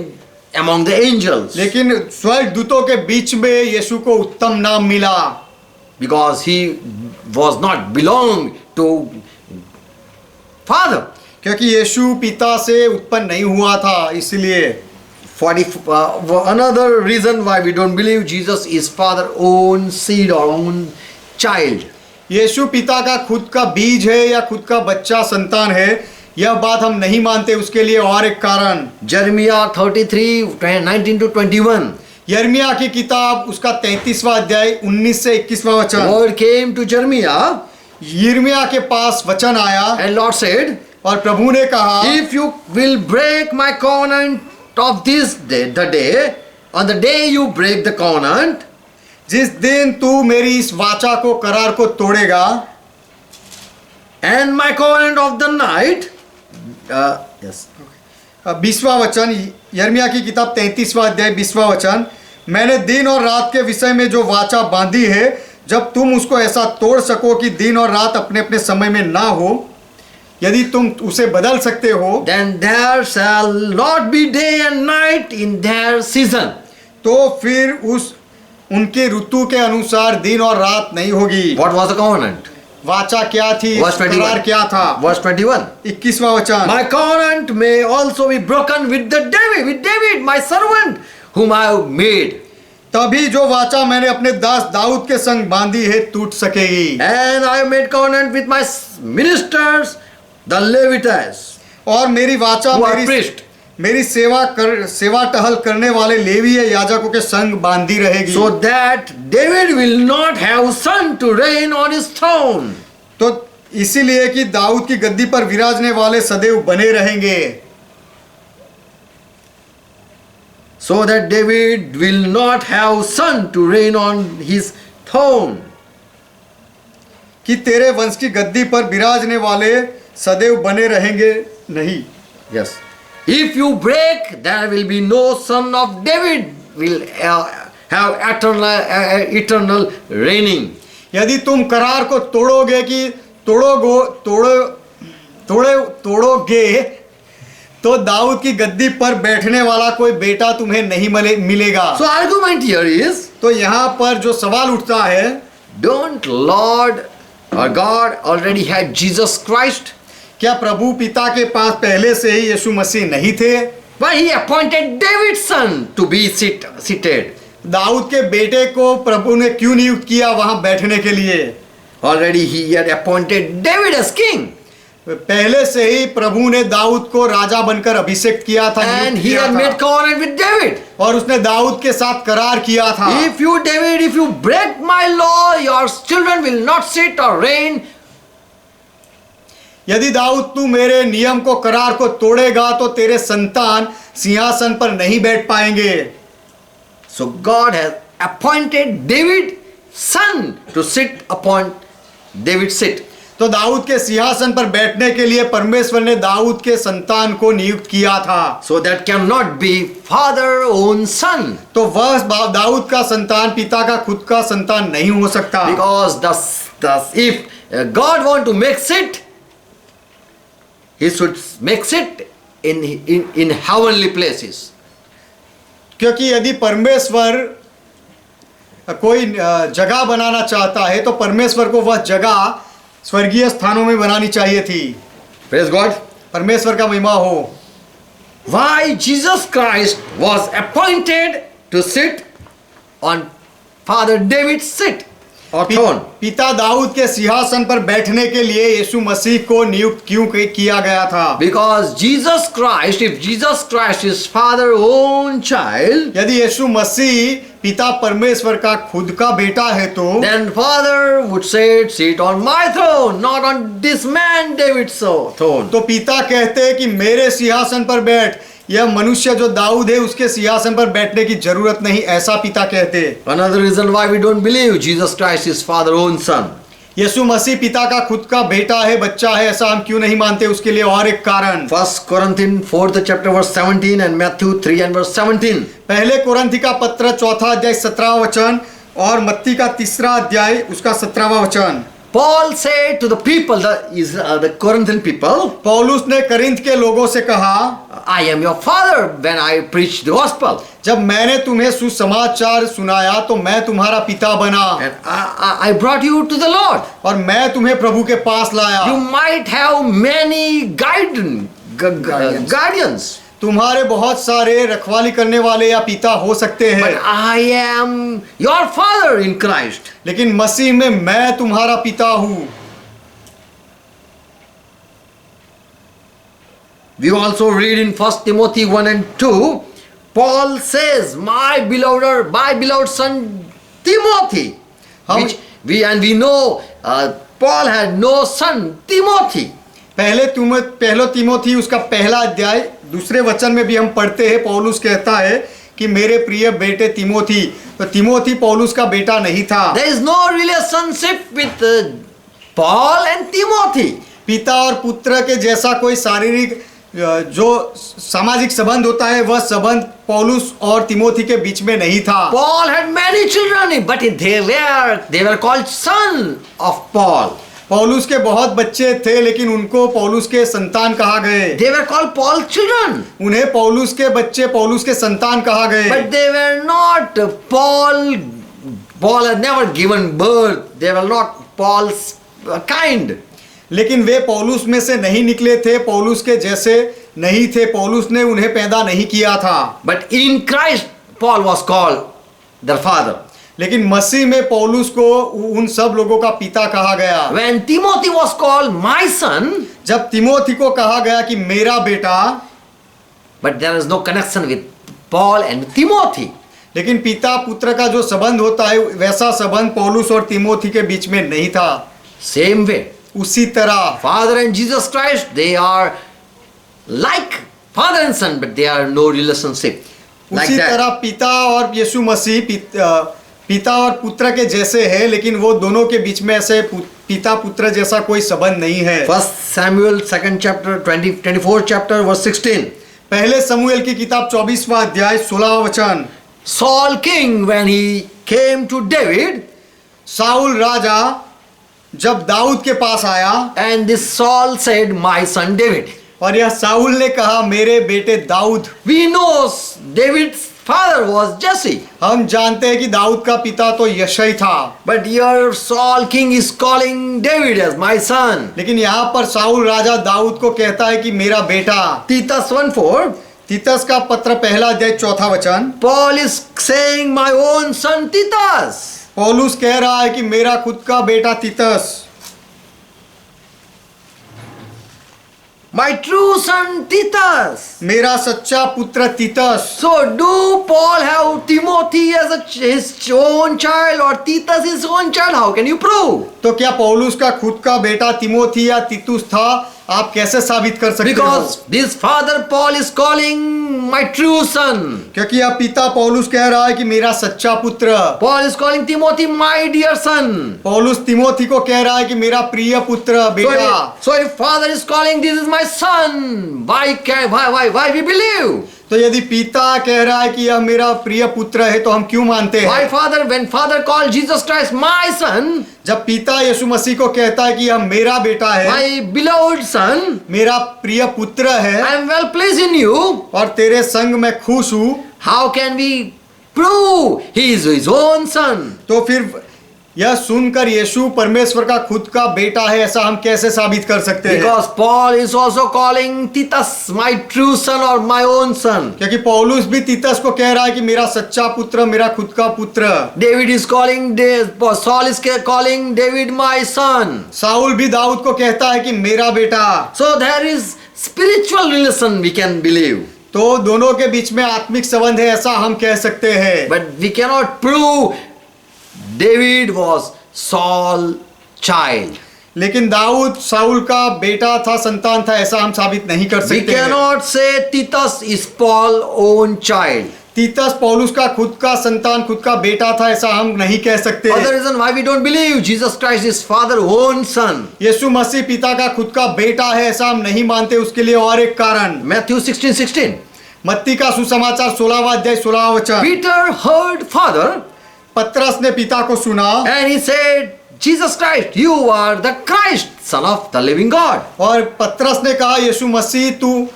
among the angels.
लेकिन स्वर्गदूतों के बीच में यीशु को उत्तम नाम मिला,
Because he was not belong to father.
क्योंकि यीशु पिता से उत्पन्न नहीं हुआ था, इसलिए।
Another reason why we don't believe Jesus is father own seed or own child.
यीशु पिता का खुद का बीज है या खुद का बच्चा, संतान है, यह बात हम नहीं मानते। उसके लिए और एक कारण,
Jeremiah 33, 19 to 21.
यिर्मयाह की किताब उसका 33वां अध्याय 19 से 21वां वचन।
Word came to Jeremiah
यिर्मयाह के पास वचन आया
and Lord said,
और प्रभु ने कहा,
if you will break my covenant of this day, on the day you break the covenant,
जिस दिन तू मेरी इस वाचा को, करार को तोड़ेगा,
and my covenant of the night, yes,
20वां वचन, यिर्मयाह की किताब 33वां अध्याय 20वां वचन, मैंने दिन और रात के विषय में जो वाचा बांधी है, जब तुम उसको ऐसा तोड़ सको कि दिन और रात अपने अपने समय में ना हो, यदि तुम उसे बदल सकते हो,
then there shall not be day and night in their season.
तो फिर उनके ऋतु के अनुसार दिन और रात नहीं होगी।
What was the covenant?
वाचा क्या थी,
Verse 21.
करार क्या था?
Verse 21.
21वां वचन,
My covenant may also be broken with David, my servant, whom I have made.
तभी जो वाचा मैंने अपने दास दाऊद के संग बांधी है टूट सकेगी।
And I have made covenant with my ministers, the Levites,
और मेरी वाचा
who are priests.
मेरी सेवा टहल करने वाले लेवीय याजकों के संग बांधी रहेगी,
So that David will not have son to reign on his throne.
तो इसीलिए कि दाऊद की गद्दी पर विराजने वाले सदैव बने रहेंगे,
so that David will not have son to reign on his throne.
कि तेरे वंश की गद्दी पर विराजने वाले सदैव बने रहेंगे नहीं।
Yes. If you break, there will be no son of David will have eternal reigning.
यदि तुम करार को तोड़ोगे कि तोड़ोगे तो दाऊद की गद्दी पर बैठने वाला कोई बेटा तुम्हें नहीं मिलेगा।
So argument here is,
तो यहाँ पर जो सवाल उठता है,
don't Lord or God already had Jesus Christ?
क्या प्रभु पिता के पास पहले से ही यीशु मसीह नहीं थे?
Why he appointed David's son to be seated?
Dawood के बेटे को प्रभु ने क्यों नियुक्त किया वहां बैठने के लिए?
Already he had appointed David as king.
पहले से ही प्रभु ने दाऊद को राजा बनकर अभिषेक किया था,
And
नियुक्त
he
किया
had
था।
made covenant with David.
और उसने दाऊद के साथ करार किया था,
If you, David, if you break my law, your children will not sit or reign.
यदि दाऊद तू मेरे नियम को करार को तोड़ेगा तो तेरे संतान सिंहासन पर नहीं बैठ पाएंगे।
So God has appointed David son to sit upon David's seat.
तो दाऊद के सिंहासन पर बैठने के लिए परमेश्वर ने दाऊद के संतान को नियुक्त किया था।
So that cannot be father own son.
तो वह दाऊद का संतान पिता का खुद का संतान नहीं हो सकता,
Because if God want to make sit, he should make sit in heavenly places.
क्योंकि यदि परमेश्वर कोई जगह बनाना चाहता है तो परमेश्वर को वह जगह स्वर्गीय स्थानों में बनानी चाहिए थी।
Praise God.
परमेश्वर का महिमा हो।
Why Jesus Christ was appointed to sit on Father David's seat or throne?
पिता दाऊद के सिंहासन पर बैठने के लिए यीशु मसीह को नियुक्त क्यों किया गया था?
Because Jesus Christ, if Jesus Christ is Father own child,
यदि यीशु मसीह पिता परमेश्वर का खुद का बेटा है तो
then Father would say, sit on my throne, not on this man David's throne.
तो पिता कहते हैं कि मेरे सिंहासन पर बैठ, यह मनुष्य जो दाऊद है उसके सिंहासन पर बैठने की जरूरत नहीं, ऐसा पिता कहते।
Another reason why we don't believe Jesus Christ is Father own son.
यीशु मसीह पिता का खुद का बेटा है, बच्चा है, ऐसा हम क्यों नहीं मानते? उसके लिए और एक कारण,
1 Corinthians 4th chapter verse 17 and Matthew 3 and verse 17.
पहले कुरिन्थी का पत्र 4 अध्याय 17 वचन और मत्ती का 3 अध्याय उसका 17वां वचन।
Paul said to the people, the Corinthian people,
पौलुस ने करिन्थ के लोगों से कहा,
I am your father when I preach the gospel.
जब मैंने तुम्हें सुसमाचार सुनाया तो मैं तुम्हारा पिता बना
And I brought you to the Lord.
और मैं तुम्हें प्रभु के पास लाया।
You might have many guardians.
तुम्हारे बहुत सारे रखवाली करने वाले या पिता हो सकते
But
हैं,
I am your father in Christ.
लेकिन मसीह में मैं तुम्हारा पिता हूँ।
We also read in 1 Timothy 1 and 2, Paul says, my beloved son Timothy, which we know Paul had no son Timothy.
पहलो तिमोथी उसका पहला अध्याय 2 वचन में भी हम पढ़ते हैं, पौलुस कहता है कि मेरे प्रिय बेटे तिमोथी, तो तिमोथी पौलुस का बेटा नहीं था।
There is no relationship with Paul and Timothy.
पिता और पुत्र के जैसा कोई शारीरिक जो सामाजिक संबंध होता है वह संबंध पौलुस और तिमोथी के बीच में नहीं था।
Paul had many children, but they were called son of Paul.
पौलुस के बहुत बच्चे थे लेकिन उनको पौलुस के संतान कहा गए।
They were called Paul's children.
उन्हें पौलुस के बच्चे पौलुस के संतान कहा गए।
But they were not Paul. Paul had never given birth. They were not Paul's kind.
लेकिन वे पौलुस में से नहीं निकले थे, पौलुस के जैसे नहीं थे, पौलुस ने उन्हें पैदा नहीं किया था।
But in Christ, Paul was called their father.
लेकिन मसीह में पौलुस को उन सब लोगों का पिता कहा गया।
When Timothy was called my son,
जब तिमोथी को कहा गया कि मेरा बेटा,
but there is no connection with Paul and Timothy.
लेकिन पिता पुत्र का जो संबंध होता है वैसा संबंध पौलुस और तिमोथी के बीच में नहीं था।
Same way,
उसी तरह
Father and Jesus Christ, they are like father and son, but they are no relationship. Like
उसी
that.
तरह पिता और यीशु मसीह पिता और पुत्र के जैसे है, लेकिन वो दोनों के बीच में ऐसे पिता पुत्र जैसा कोई संबंध नहीं है।
1 Samuel 2nd chapter 24th chapter verse 16.
पहले समूएल की किताब 24वां अध्याय 16वां वचन।
Saul king, when he came to David,
Saul राजा जब दाऊद के पास आया,
and this Saul said, my son David.
और यह साउल ने कहा मेरे बेटे Dawood.
We know David's father was Jesse.
हम जानते हैं कि दाऊद का पिता तो यशै था,
But your Saul king is calling David as my son.
लेकिन यहाँ पर साउल राजा दाऊद को कहता है कि मेरा बेटा।
Titus 1:4.
तीतस का पत्र पहला अध्याय 4वां वचन।
Paul is saying, my own son Titus.
पौलुस कह रहा है कि मेरा खुद का बेटा तीतस,
My true son Titus.
मेरा सच्चा पुत्र तीतस।
So do Paul have Timothy as his own child or Titus his own child? How can you prove?
तो क्या पौलुस का खुद का बेटा तिमोथी या तीतुस था? आप कैसे साबित कर सकते हो?
Because this father Paul is calling my true son.
क्योंकि यह पिता पौलुस कह रहा है कि मेरा सच्चा पुत्र।
Paul is calling Timothy my dear son.
पौलुस तिमोथी को कह रहा है कि मेरा प्रिय पुत्र बेटा।
So if father is calling this is my son, why we believe?
तो यदि पिता कह रहा है कि यह मेरा प्रिय पुत्र है तो हम क्यों मानते
Why
हैं?
when father called Jesus Christ my son,
जब पिता यीशु मसीह को कहता है कि यह मेरा बेटा है,
my beloved son,
मेरा प्रिय पुत्र
I
है
am well pleased in you,
और तेरे संग मैं खुश हूं,
how can we prove he is his own son?
तो फिर यह सुनकर यीशु परमेश्वर का खुद का बेटा है ऐसा हम कैसे साबित कर सकते हैं?
Because Paul is also calling Titus my true son or my own son.
क्योंकि पौलुस भी तीतस को कह रहा है कि मेरा सच्चा पुत्र, मेरा खुद का पुत्र।
David is calling, Saul is calling David my son.
Saul भी दाऊद को कहता है कि मेरा बेटा।
So there is spiritual relation we can believe.
तो दोनों के बीच में आत्मिक संबंध है ऐसा हम कह सकते हैं।
But we cannot prove David was Saul's child.
लेकिन दाऊद साउल का बेटा था, संतान था, ऐसा हम साबित नहीं कर
We
सकते हैं।
cannot say Titus is Paul's own child.
तीतस पौलुस का खुद का संतान, खुद का बेटा था ऐसा हम नहीं कह सकते।
Other reason why we don't believe Jesus Christ is Father's own son.
यीशु मसीह पिता का खुद का बेटा है ऐसा हम नहीं मानते, उसके लिए और एक कारण।
Matthew 16:16.
मत्ती का सुसमाचार 16वां अध्याय 16वां वचन।
Peter heard father
पतरस ने पिता को सुना
and he said, Jesus Christ, you are the Christ, son of the living God.
और पतरस ने कहा यीशु मसीह तू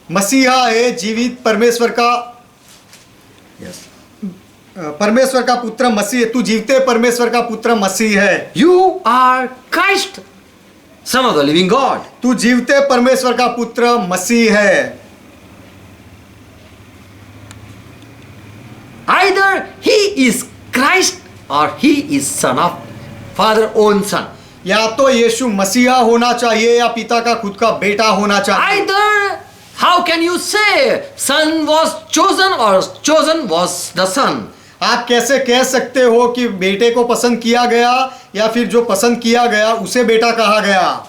मसीहा है, जीवित परमेश्वर का परमेश्वर का पुत्र मसीह है, तू जीवते परमेश्वर का पुत्र मसीह है।
You are Christ, son of the living God.
तू जीवते परमेश्वर का पुत्र मसीह है।
Either he is Christ or he is son of Father's own son.
या तो यीशु मसीहा होना चाहिए या पिता का खुद का बेटा होना चाहिए।
Either, how can you say son was chosen or chosen was the son?
आप कैसे कह सकते हो कि बेटे को पसंद किया गया या फिर जो पसंद किया गया उसे बेटा कहा गया?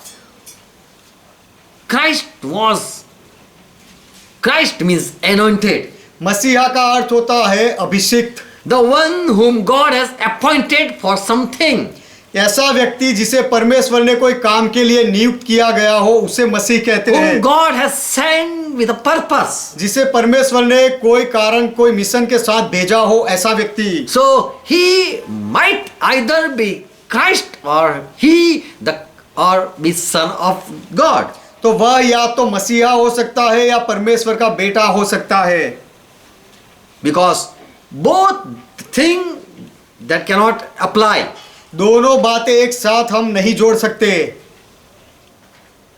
Christ means anointed.
मसीहा का अर्थ होता है अभिषिक्त।
The one whom God has appointed for something.
ऐसा व्यक्ति जिसे परमेश्वर ने कोई काम के लिए नियुक्त किया गया हो उसे मसीह कहते
Whom
हैं।
God has sent with a purpose.
जिसे परमेश्वर ने कोई कारण, कोई मिशन के साथ भेजा हो, ऐसा व्यक्ति।
So he might either be Christ or be son of God.
तो वह या तो मसीहा हो सकता है या परमेश्वर का बेटा हो सकता है।
Because both thing that cannot apply.
दोनों बातें एक साथ हम नहीं जोड़ सकते।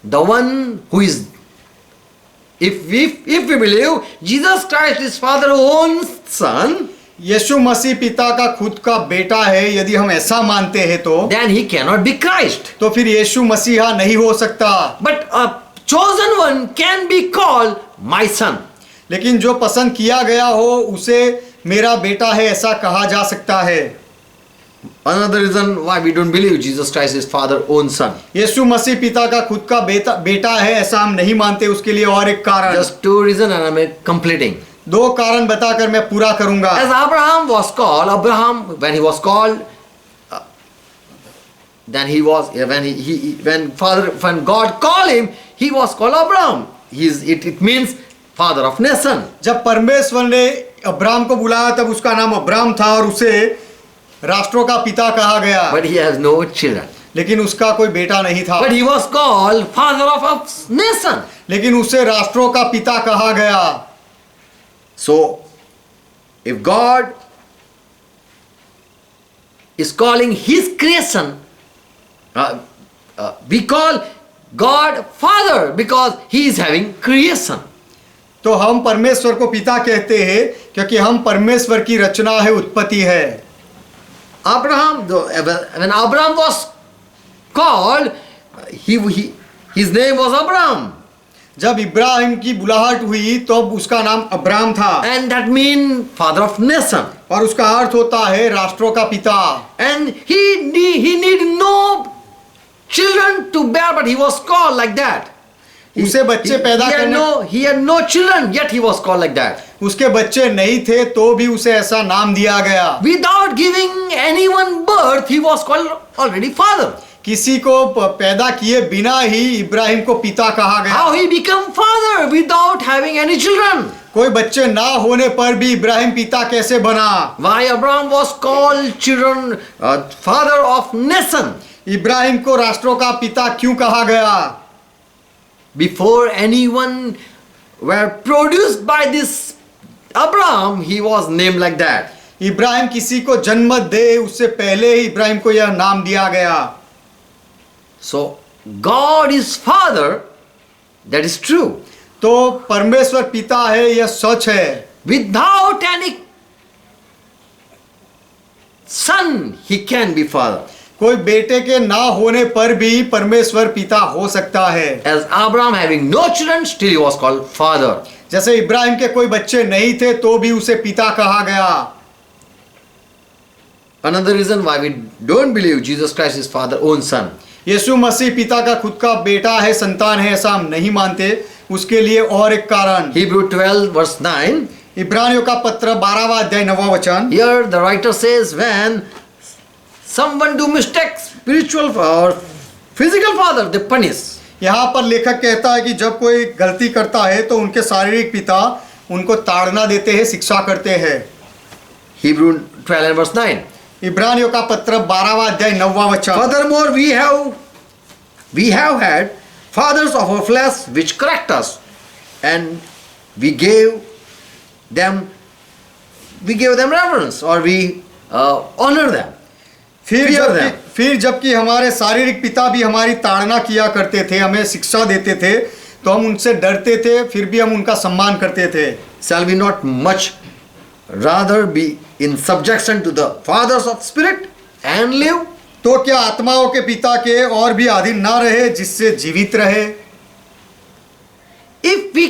The one who is, if we believe Jesus Christ is Father's own son,
यीशु मसीह पिता का खुद का बेटा है, यदि हम ऐसा मानते हैं तो
then he cannot be Christ.
तो फिर यीशु मसीहा नहीं हो सकता।
But a chosen one can be called my son.
लेकिन जो पसंद किया गया हो उसे मेरा बेटा है ऐसा कहा जा सकता है।
Another reason why we don't believe Jesus Christ is Father own son.
यीशु मसीह पिता का खुद का बेटा है ऐसा हम नहीं मानते, उसके लिए और एक कारण,
Just two reasons and I'm completing.
दो कारण बताकर मैं पूरा करूंगा।
As Abraham was called, when he was called, then he was when God called him, he was called Abraham. It means father of nation.
जब परमेश्वर ने अब्राहम को बुलाया तब उसका नाम अब्राहम था और उसे राष्ट्रों का पिता कहा गया,
But he has no children.
लेकिन उसका कोई बेटा नहीं था।
But he was called father of a nation.
लेकिन उसे राष्ट्रों का पिता कहा गया।
So, if God is calling His creation, we call God Father because He is having creation.
तो हम परमेश्वर को पिता कहते हैं क्योंकि हम परमेश्वर की रचना है, उत्पत्ति है।
Abraham, when Abraham was called, his name was Abraham.
जब इब्राहिम की बुलाहट हुई तो उसका नाम अब्राहम था,
And that means father of nation.
और उसका अर्थ होता है राष्ट्रों का पिता।
And he need no children to bear, but he was called like that.
उसे बच्चे पैदा करने,
He had no children, yet he was called like that.
उसके बच्चे नहीं थे तो भी उसे ऐसा नाम दिया गया।
Without giving anyone birth, he was called already father.
किसी को पैदा किए बिना ही इब्राहिम को पिता कहा गया।
How he become father without having any children?
कोई बच्चे ना होने पर भी इब्राहिम पिता कैसे बना?
Why Abraham was called father of nation?
Ibrahim को राष्ट्रों का पिता क्यों कहा गया?
Before anyone were produced by this Abraham, he was named like that.
Ibrahim किसी को जन्म दे उससे पहले ही इब्राहिम को यह नाम दिया गया।
So God is father, that is true.
तो परमेश्वर पिता है, यह सच है।
Without any son, he can be father.
कोई बेटे के ना होने पर भी परमेश्वर पिता हो सकता है।
As Abraham having no children, still he was called father.
जैसे इब्राहिम के कोई बच्चे नहीं थे तो भी उसे पिता कहा गया।
Another reason why we don't believe Jesus Christ is father own son.
यीशु मसीह पिता का खुद का बेटा है, संतान है, ऐसा हम नहीं मानते। उसके लिए और एक कारण,
Hebrew 12 verse 9.
इब्रानियों का पत्र 12वां अध्याय 9वां वचन।
Here the writer says, when someone do mistakes, spiritual or physical father, they punish.
यहाँ पर लेखक कहता है कि जब कोई गलती करता है तो उनके शारीरिक पिता उनको ताड़ना देते हैं, शिक्षा करते हैं।
Hebrew 12 verse 9.
इब्रानियों का पत्र 12वां अध्याय 9वां वचन।
Furthermore, we have had fathers of our flesh which correct us, and we gave them reverence, or we honor them.
फिर जबकि हमारे शारीरिक पिता भी हमारी ताड़ना किया करते थे, हमें शिक्षा देते थे, तो हम उनसे डरते थे, फिर भी हम उनका सम्मान करते थे।
Shall we not much rather be in subjection to the fathers of spirit and live?
तो क्या आत्माओं के पिता के और भी अधीन ना रहे जिससे जीवित रहे?
If we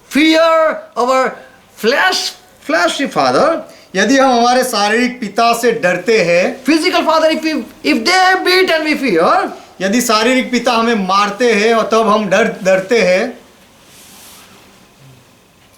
fear our fleshly father,
यदि हम हमारे शारीरिक पिता से डरते हैं,
physical father, if they beat and we fear,
यदि शारीरिक पिता हमें मारते हैं और तब हम डरते हैं,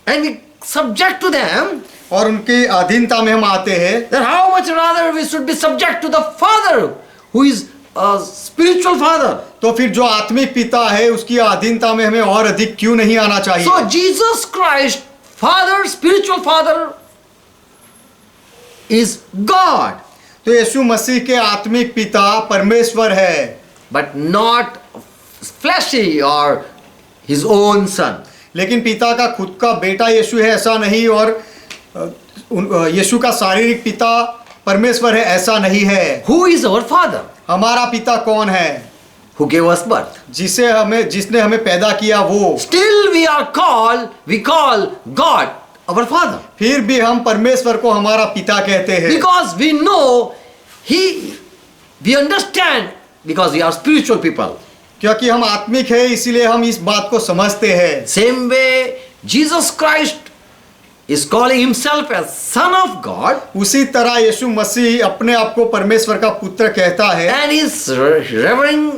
and we subject to them,
और उनकी अधीनता में हम आते हैं,
then how much rather we should be subject to the father who is a spiritual father.
तो फिर जो आत्मिक पिता है उसकी अधीनता में हमें और अधिक क्यों नहीं आना चाहिए?
So Jesus Christ, father, spiritual father, is God,
तो यीशु मसीह के आत्मिक पिता परमेश्वर है,
but not fleshy or his own son.
लेकिन पिता का खुद का बेटा यीशु है ऐसा नहीं, और यीशु का शारीरिक पिता परमेश्वर है ऐसा नहीं है।
Who is our father?
हमारा पिता कौन है?
Who gave us birth?
जिसने हमें पैदा किया वो।
Still we call God our father.
फिर भी हम परमेश्वर को हमारा पिता कहते हैं,
Because we know we understand, because we are spiritual people.
क्योंकि हम आत्मिक है, इसीलिए हम इस बात को समझते हैं।
Same way Jesus Christ is calling himself as Son of God,
उसी तरह यीशु मसीह अपने आप को परमेश्वर का पुत्र कहता है,
and is revering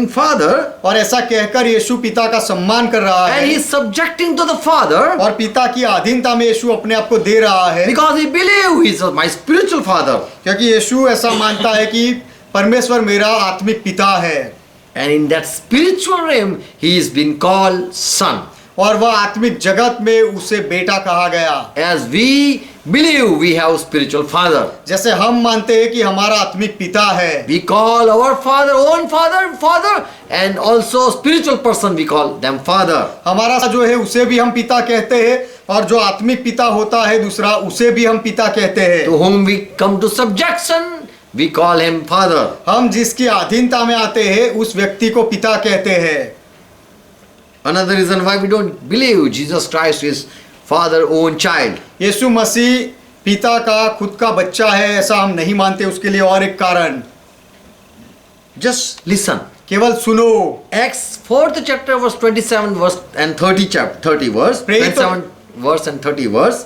Father,
और ऐसा कहकर यीशु पिता का सम्मान कर रहा
and he
है,
is subjecting to the Father
और पिता की अधीनता में यीशु अपने आप को दे रहा है,
because he believes he is my spiritual father.
क्योंकि यीशु ऐसा मानता है कि परमेश्वर मेरा आत्मिक पिता है,
And in that spiritual realm, he is being called son.
और वह आत्मिक जगत में उसे बेटा कहा गया।
As we believe we have spiritual father,
जैसे हम मानते हैं कि हमारा आत्मिक पिता है,
we call our father own father, and also spiritual person we call them father.
हमारा जो है उसे भी हम पिता कहते हैं, और जो आत्मिक पिता होता है दूसरा, उसे भी हम पिता कहते हैं।
To whom we come to subjection, we call him father.
हम जिसकी अधीनता में आते हैं उस व्यक्ति को पिता कहते हैं।
Another reason why we don't believe Jesus Christ is father own child.
यीशु मसीह पिता का खुद का बच्चा है ऐसा हम नहीं मानते, उसके लिए और एक कारण।
Just listen.
केवल सुनो।
Acts 4th chapter verse 27 verse and 30 verse,
Pray to-
27 verse and 30 verse,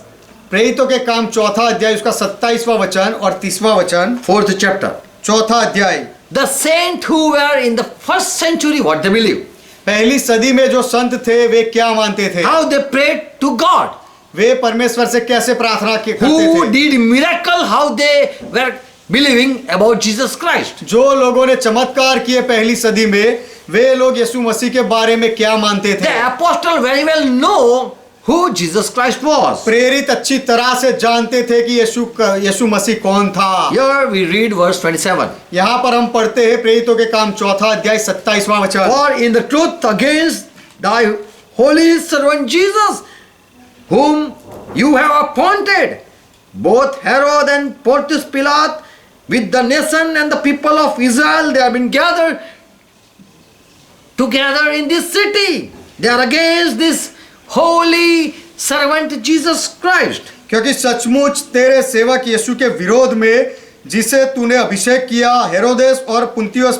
प्रेरितों के काम चौथा अध्याय उसका 27वां वचन और 30वां वचन।
4th chapter.
चौथा अध्याय।
The saints who were in the first century, what they believe,
पहली सदी में जो संत थे वे क्या मानते थे?
how they prayed to God,
वे परमेश्वर से कैसे प्रार्थना करते
who
थे?
did miracle, how they were believing about Jesus Christ.
जो लोगों ने चमत्कार किए पहली सदी में, वे लोग यीशु मसीह के बारे में क्या मानते
The
थे?
apostle very well know who Jesus Christ was.
प्रेरित अच्छी तरह से जानते थे कि यीशु मसीह कौन था।
Here we read verse 27.
यहाँ पर हम पढ़ते हैं प्रेरितों के काम चौथा अध्याय 27वां वचन।
For in the truth against thy holy servant Jesus, whom you have appointed, both Herod and Pontius Pilate, with the nation and the people of Israel, they have been gathered together in this city. They are against this holy servant Jesus Christ.
क्योंकि सचमुच तेरे सेवक यीशु के विरोध में, जिसे तूने अभिषेक किया, हेरोदेस और पुन्तियुस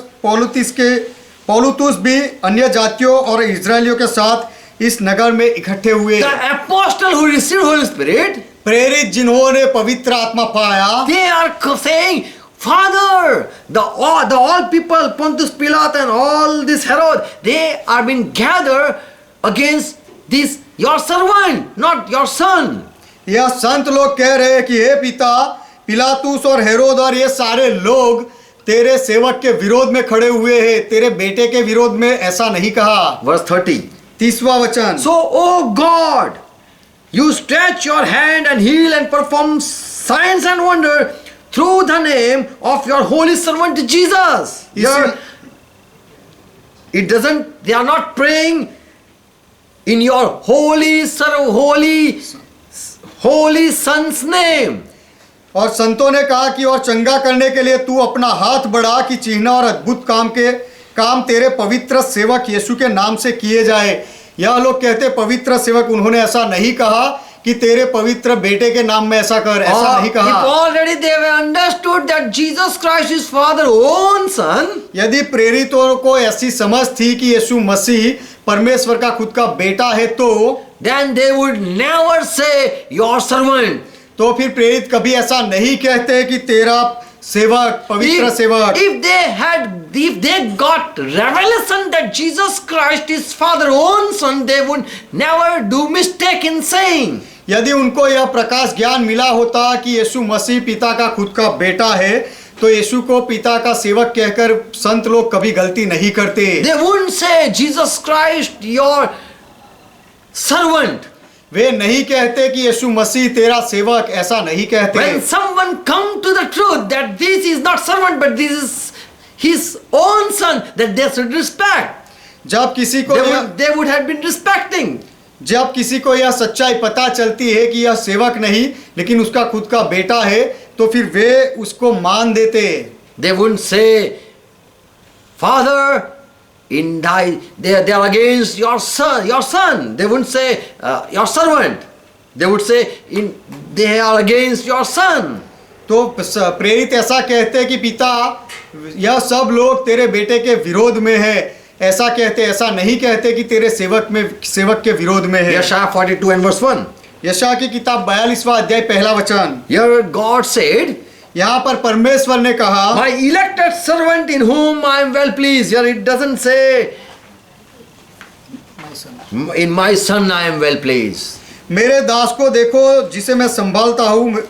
पौलुतुस भी अन्य जातियों और इजरायलियों के साथ इस नगर में इकट्ठे हुए।
The apostle who received Holy Spirit,
प्रेरित जिन्होंने पवित्र आत्मा पाया,
they are saying, Father, the all people, Pontius Pilate and all this Herod, they are being gathered against this your servant, not your son.
यह संत लोग कह रहे हैं कि हे पिता, पिलातुस और हेरोद और ये सारे लोग तेरे सेवक के विरोध में खड़े हुए हैं, तेरे बेटे के विरोध में ऐसा नहीं कहा।
Verse 30.
30वां वचन।
So, O God, you stretch your hand and heal and perform signs and wonder through the name of your holy servant Jesus. Here, it doesn't, they are not praying in your holy son's name.
और संतों ने कहा कि और चंगा करने के लिए तू अपना हाथ बढ़ा कि चिन्ह और अद्भुत काम तेरे पवित्र सेवक यीशु के नाम से किए जाए। यह लोग कहते पवित्र सेवक, उन्होंने ऐसा नहीं कहा कि तेरे पवित्र बेटे के नाम में ऐसा कर, ऐसा नहीं
If
कहा।
already they were understood that Jesus Christ is Father's own son,
यदि प्रेरितों को ऐसी समझ थी कि यीशु मसीह परमेश्वर का खुद का बेटा है, तो
then they would never say your servant.
तो फिर प्रेरित कभी ऐसा नहीं कहते कि तेरा सेवक, पवित्र सेवक।
If they got revelation that Jesus Christ is Father's own son, they would never do mistake in saying.
यदि उनको यह प्रकाश ज्ञान मिला होता कि यीशु मसीह पिता का खुद का बेटा है, तो यीशु को पिता का सेवक कहकर संत लोग कभी गलती नहीं करते।
They wouldn't say Jesus Christ your servant.
वे नहीं कहते कि यीशु मसीह तेरा सेवक, ऐसा नहीं कहते।
When someone come to the truth that this is not servant but this is his own son, that they should respect.
जब किसी को
They would have been respecting.
जब किसी को यह सच्चाई पता चलती है कि यह सेवक नहीं लेकिन उसका खुद का बेटा है, तो फिर वे उसको मान देते।
They wouldn't say, Father, they are against your son. They wouldn't say your servant. They would say they are against your son.
तो प्रेरित ऐसा कहते कि पिता, यह सब लोग तेरे बेटे के विरोध में है, ऐसा कहते। ऐसा नहीं कहते कि तेरे सेवक के विरोध में है।
Yeshaya 42 and verse 1.
यशायाह की किताब 42वां अध्याय पहला वचन।
Here God said,
यहाँ पर परमेश्वर ने कहा,
my elected servant in whom I am well pleased. Here it doesn't say, in my son I am well pleased.
मेरे दास को देखो जिसे मैं संभालता हूँ,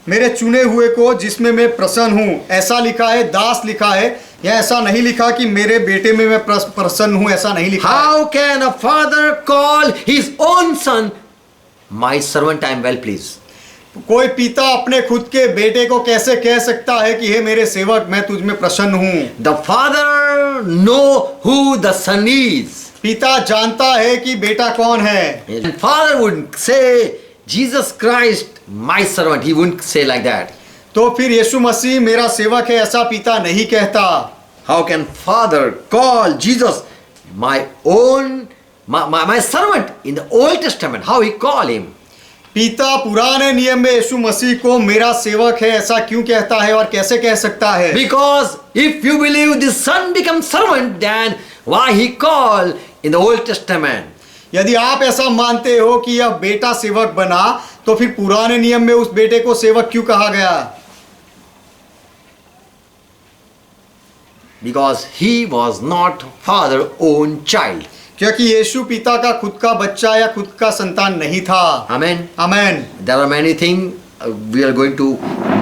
मेरे चुने हुए को जिसमें मैं प्रसन्न हूँ। ऐसा लिखा है, दास लिखा है, या ऐसा नहीं लिखा कि मेरे बेटे में मैं प्रसन्न हूँ, ऐसा नहीं लिखा है।
How can a father call his own son, my servant I am well pleased?
कोई पिता अपने खुद के बेटे को कैसे कह सकता है कि हे मेरे सेवक, मैं तुझ में प्रसन्न हूँ।
The father know who the son is.
पिता जानता है कि बेटा कौन है।
And father wouldn't say, Jesus Christ, my servant. He wouldn't say like that.
तो फिर यीशु मसीह मेरा सेवक है, ऐसा पिता नहीं कहता।
How can father call Jesus my own, my servant in the Old Testament? How he call him?
पिता पुराने नियम में यीशु मसीह को मेरा सेवक है ऐसा क्यों कहता है और कैसे कह सकता है?
Because if you believe the son becomes servant, then why he call in the Old Testament?
यदि आप ऐसा मानते हो कि यह बेटा सेवक बना, तो फिर पुराने नियम में उस बेटे को सेवक क्यों कहा गया?
Because he was not father's own child.
क्योंकि यीशु पिता का खुद का बच्चा या खुद का संतान नहीं था।
Amen.
Amen.
There are many things we are going to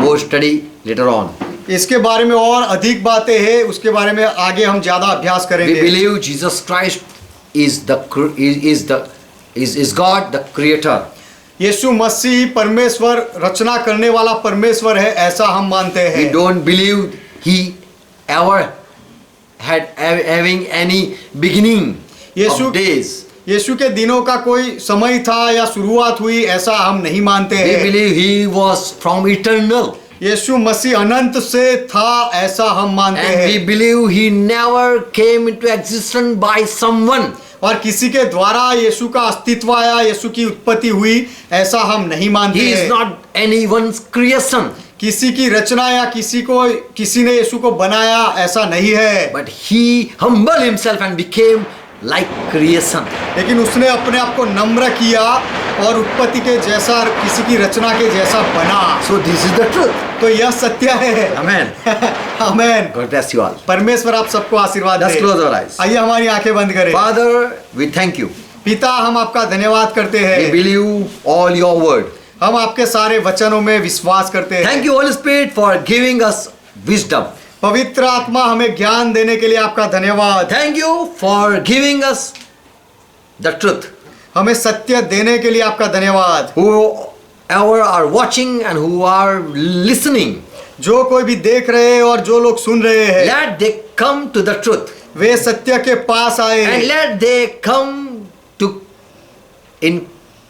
more study later on.
इसके बारे में और अधिक बातें हैं, उसके बारे में आगे हम ज्यादा अभ्यास
We
करेंगे।
believe Jesus Christ is God, the creator.
यीशु मसीह परमेश्वर, रचना करने वाला परमेश्वर है, ऐसा हम मानते
We
हैं।
don't believe he ever had having any beginning
Yeshu
of days.
यीशु के दिनों का कोई समय था या शुरुआत हुई, ऐसा हम नहीं मानते
We
हैं।
believe he was from eternal.
यीशु मसीह अनंत से था, ऐसा हम मानते
And we
हैं।
believe he never came into existence by someone.
और किसी के द्वारा यीशु का अस्तित्व आया, यीशु की उत्पत्ति हुई, ऐसा हम नहीं मानते
He is
हैं।
not anyone's creation.
किसी की रचना या किसी ने यीशु को बनाया, ऐसा नहीं है।
But he humbled himself and became like creation.
लेकिन उसने अपने आप को नम्र किया और उत्पत्ति के जैसा, किसी की रचना के जैसा बना।
So this is the truth.
तो यह सत्य है।
Amen.
Amen.
God bless you all.
परमेश्वर आप सबको आशीर्वाद
Let's
they.
close our eyes.
आइए हमारी आंखें बंद करें।
Father, we thank you.
पिता, हम आपका धन्यवाद करते
We
हैं।
believe all your word.
हम आपके सारे वचनों में विश्वास करते हैं।
Thank you, Holy Spirit, for giving us wisdom.
पवित्र आत्मा, हमें ज्ञान देने के लिए आपका धन्यवाद।
Thank you for giving us the truth.
हमें सत्य देने के लिए आपका धन्यवाद।
Whoever are watching and who are listening,
जो कोई भी देख रहे हैं और जो लोग सुन रहे हैं,
let they come to the truth.
वे सत्य के पास
And
आए
let they come to in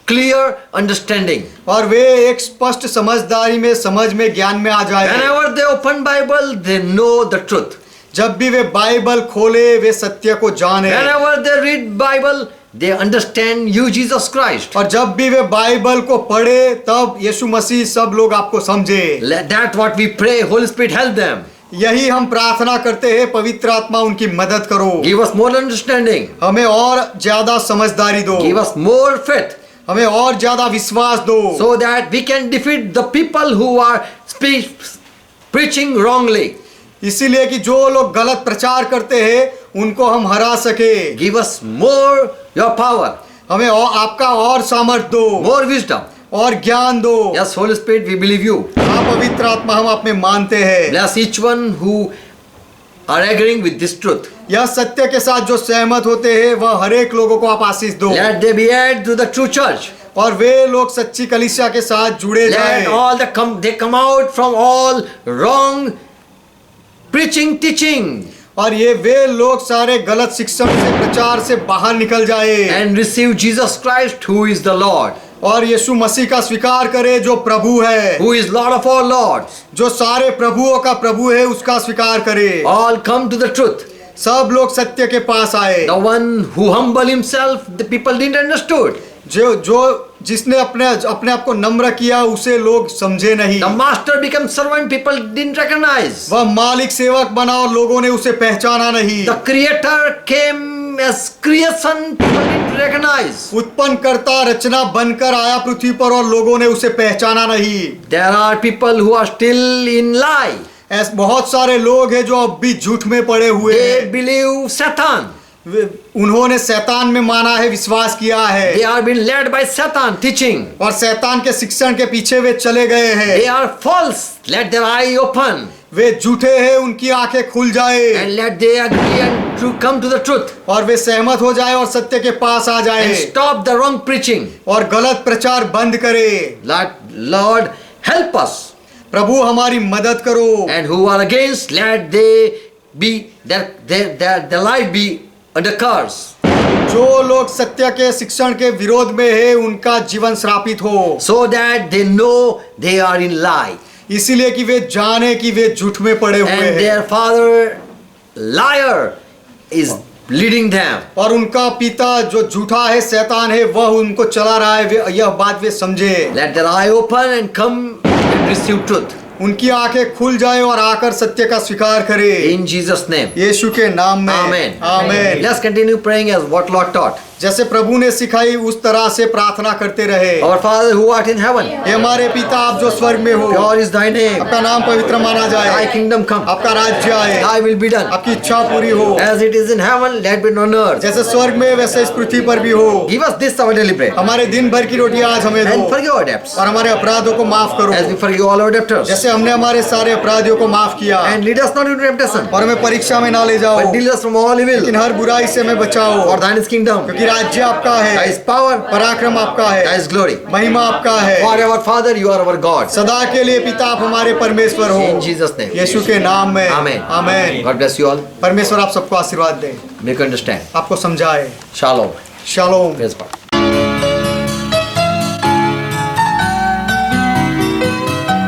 clear understanding.
और वे एक स्पष्ट समझदारी में, समझ में, ज्ञान में आ जाए।
Whenever they open Bible, they know the truth.
जब भी वे बाइबल खोले, वे सत्य को जाने।
Whenever they read Bible, they understand you, Jesus Christ.
और जब भी वे बाइबल को पढ़े, तब यीशु मसीह सब लोग आपको समझे।
Let that what we pray, Holy Spirit help them.
यही हम प्रार्थना करते हैं, पवित्र आत्मा उनकी मदद करो।
Give us more understanding.
हमें और ज्यादा समझदारी दो।
Give us more faith.
हमें और ज्यादा विश्वास दो,
So that we can defeat the people who are preaching wrongly.
इसीलिए कि जो लोग गलत प्रचार करते हैं उनको हम हरा सके।
Give us more your power,
हमें और आपका और सामर्थ दो,
more wisdom.
और ज्ञान दो।
Yes, Holy Spirit, we believe you.
हाँ पवित्र आत्मा, हम आप में मानते हैं।
Bless each one who are agreeing with this truth.
यह सत्य के साथ जो सहमत होते हैं, वह हर एक लोगों को आप आशीष दो।
Let they be added to the true church.
और वे लोग सच्ची कलीसिया के साथ जुड़े जाएं।
Let all they come out from all wrong preaching, teaching,
और ये वे लोग सारे गलत शिक्षण से, प्रचार से बाहर निकल जाए
and receive Jesus Christ, who is the Lord,
और यीशु मसीह का स्वीकार करे जो प्रभु है,
who is Lord of all lords.
जो सारे प्रभुओं का प्रभु है, उसका स्वीकार करे।
All come to the truth.
सब लोग सत्य के पास आए।
The one who humble himself, the people didn't understood.
जिसने अपने आप को नम्र किया, उसे लोग समझे नहीं।
The master became servant, people didn't recognize.
वह मालिक सेवक बना और लोगों ने उसे पहचाना नहीं।
The creator came as creation, people didn't recognize.
उत्पन्न करता रचना बनकर आया पृथ्वी पर और लोगों ने उसे पहचाना नहीं।
There are people who are still in lie.
ऐसे बहुत सारे लोग हैं जो अब भी झूठ में पड़े हुए
They
हैं।
believe Satan.
उन्होंने शैतान में माना है, विश्वास किया है
They are being led by Satan teaching.
और शैतान के शिक्षण के पीछे वे चले गए हैं।
They are false. Let their eye open
वे झूठे हैं, उनकी आंखें खुल जाए
and let they agree and to come to the truth
और वे सहमत हो जाए और सत्य के पास आ जाए
and stop the wrong preaching.
और गलत प्रचार बंद करे।
Lord, help us.
प्रभु हमारी मदद करो।
And who are against, let they be their life be under curse.
जो लोग सत्य के शिक्षण के विरोध में है उनका जीवन श्रापित हो,
So that they know they are in lie.
इसीलिए कि वे जाने कि वे झूठ में पड़े हुए
And
हैं
their father, liar, is leading them.
और उनका पिता जो झूठा है, शैतान है, वह उनको चला रहा है। यह बात वे समझे।
Let their eye open and come and receive truth.
उनकी आंखें खुल जाए और आकर सत्य का स्वीकार करे।
In Jesus' name.
यीशु के नाम में
Amen.
आमीन।
Let's continue praying as what Lord taught.
जैसे प्रभु ने सिखाई उस तरह से प्रार्थना करते रहे।
Our Father who art in heaven,
हे हमारे पिता, आप जो स्वर्ग में हो,
pure is thy name.
आपका नाम पवित्र माना
Thy
जाए,
kingdom come.
आपका राज्य आए,
Thy will be done.
आपकी इच्छा पूरी हो,
As it is in heaven, let it be on earth.
जैसे स्वर्ग में वैसे इस पृथ्वी पर भी हो।
Give us this our daily bread.
हमारे दिन भर की रोटी आज हमें
And
दो
forgive our debts.
और हमारे अपराधों को माफ करो
As we forgive all our debtors.
जैसे हमने हमारे सारे अपराधियों को माफ किया।
And lead us not into temptation,
और हमें परीक्षा में ना ले जाओ,
but deliver us from all evil.
लेकिन हर बुराई से हमें बचाओ।
For thine is kingdom,
क्योंकि राज्य आपका
thy
है,
is power,
पराक्रम आपका
thy
है,
is glory.
महिमा आपका है।
Forever, Father, you are our God.
सदा के लिए पिता आप हमारे परमेश्वर हो।
In Jesus' name.
यीशु के नाम में
Amen.
आमीन।
God bless you all.
परमेश्वर आप सबको आशीर्वाद दे,
Make you understand.
आपको समझाए।
Shalom.
शालोम।
Praise God.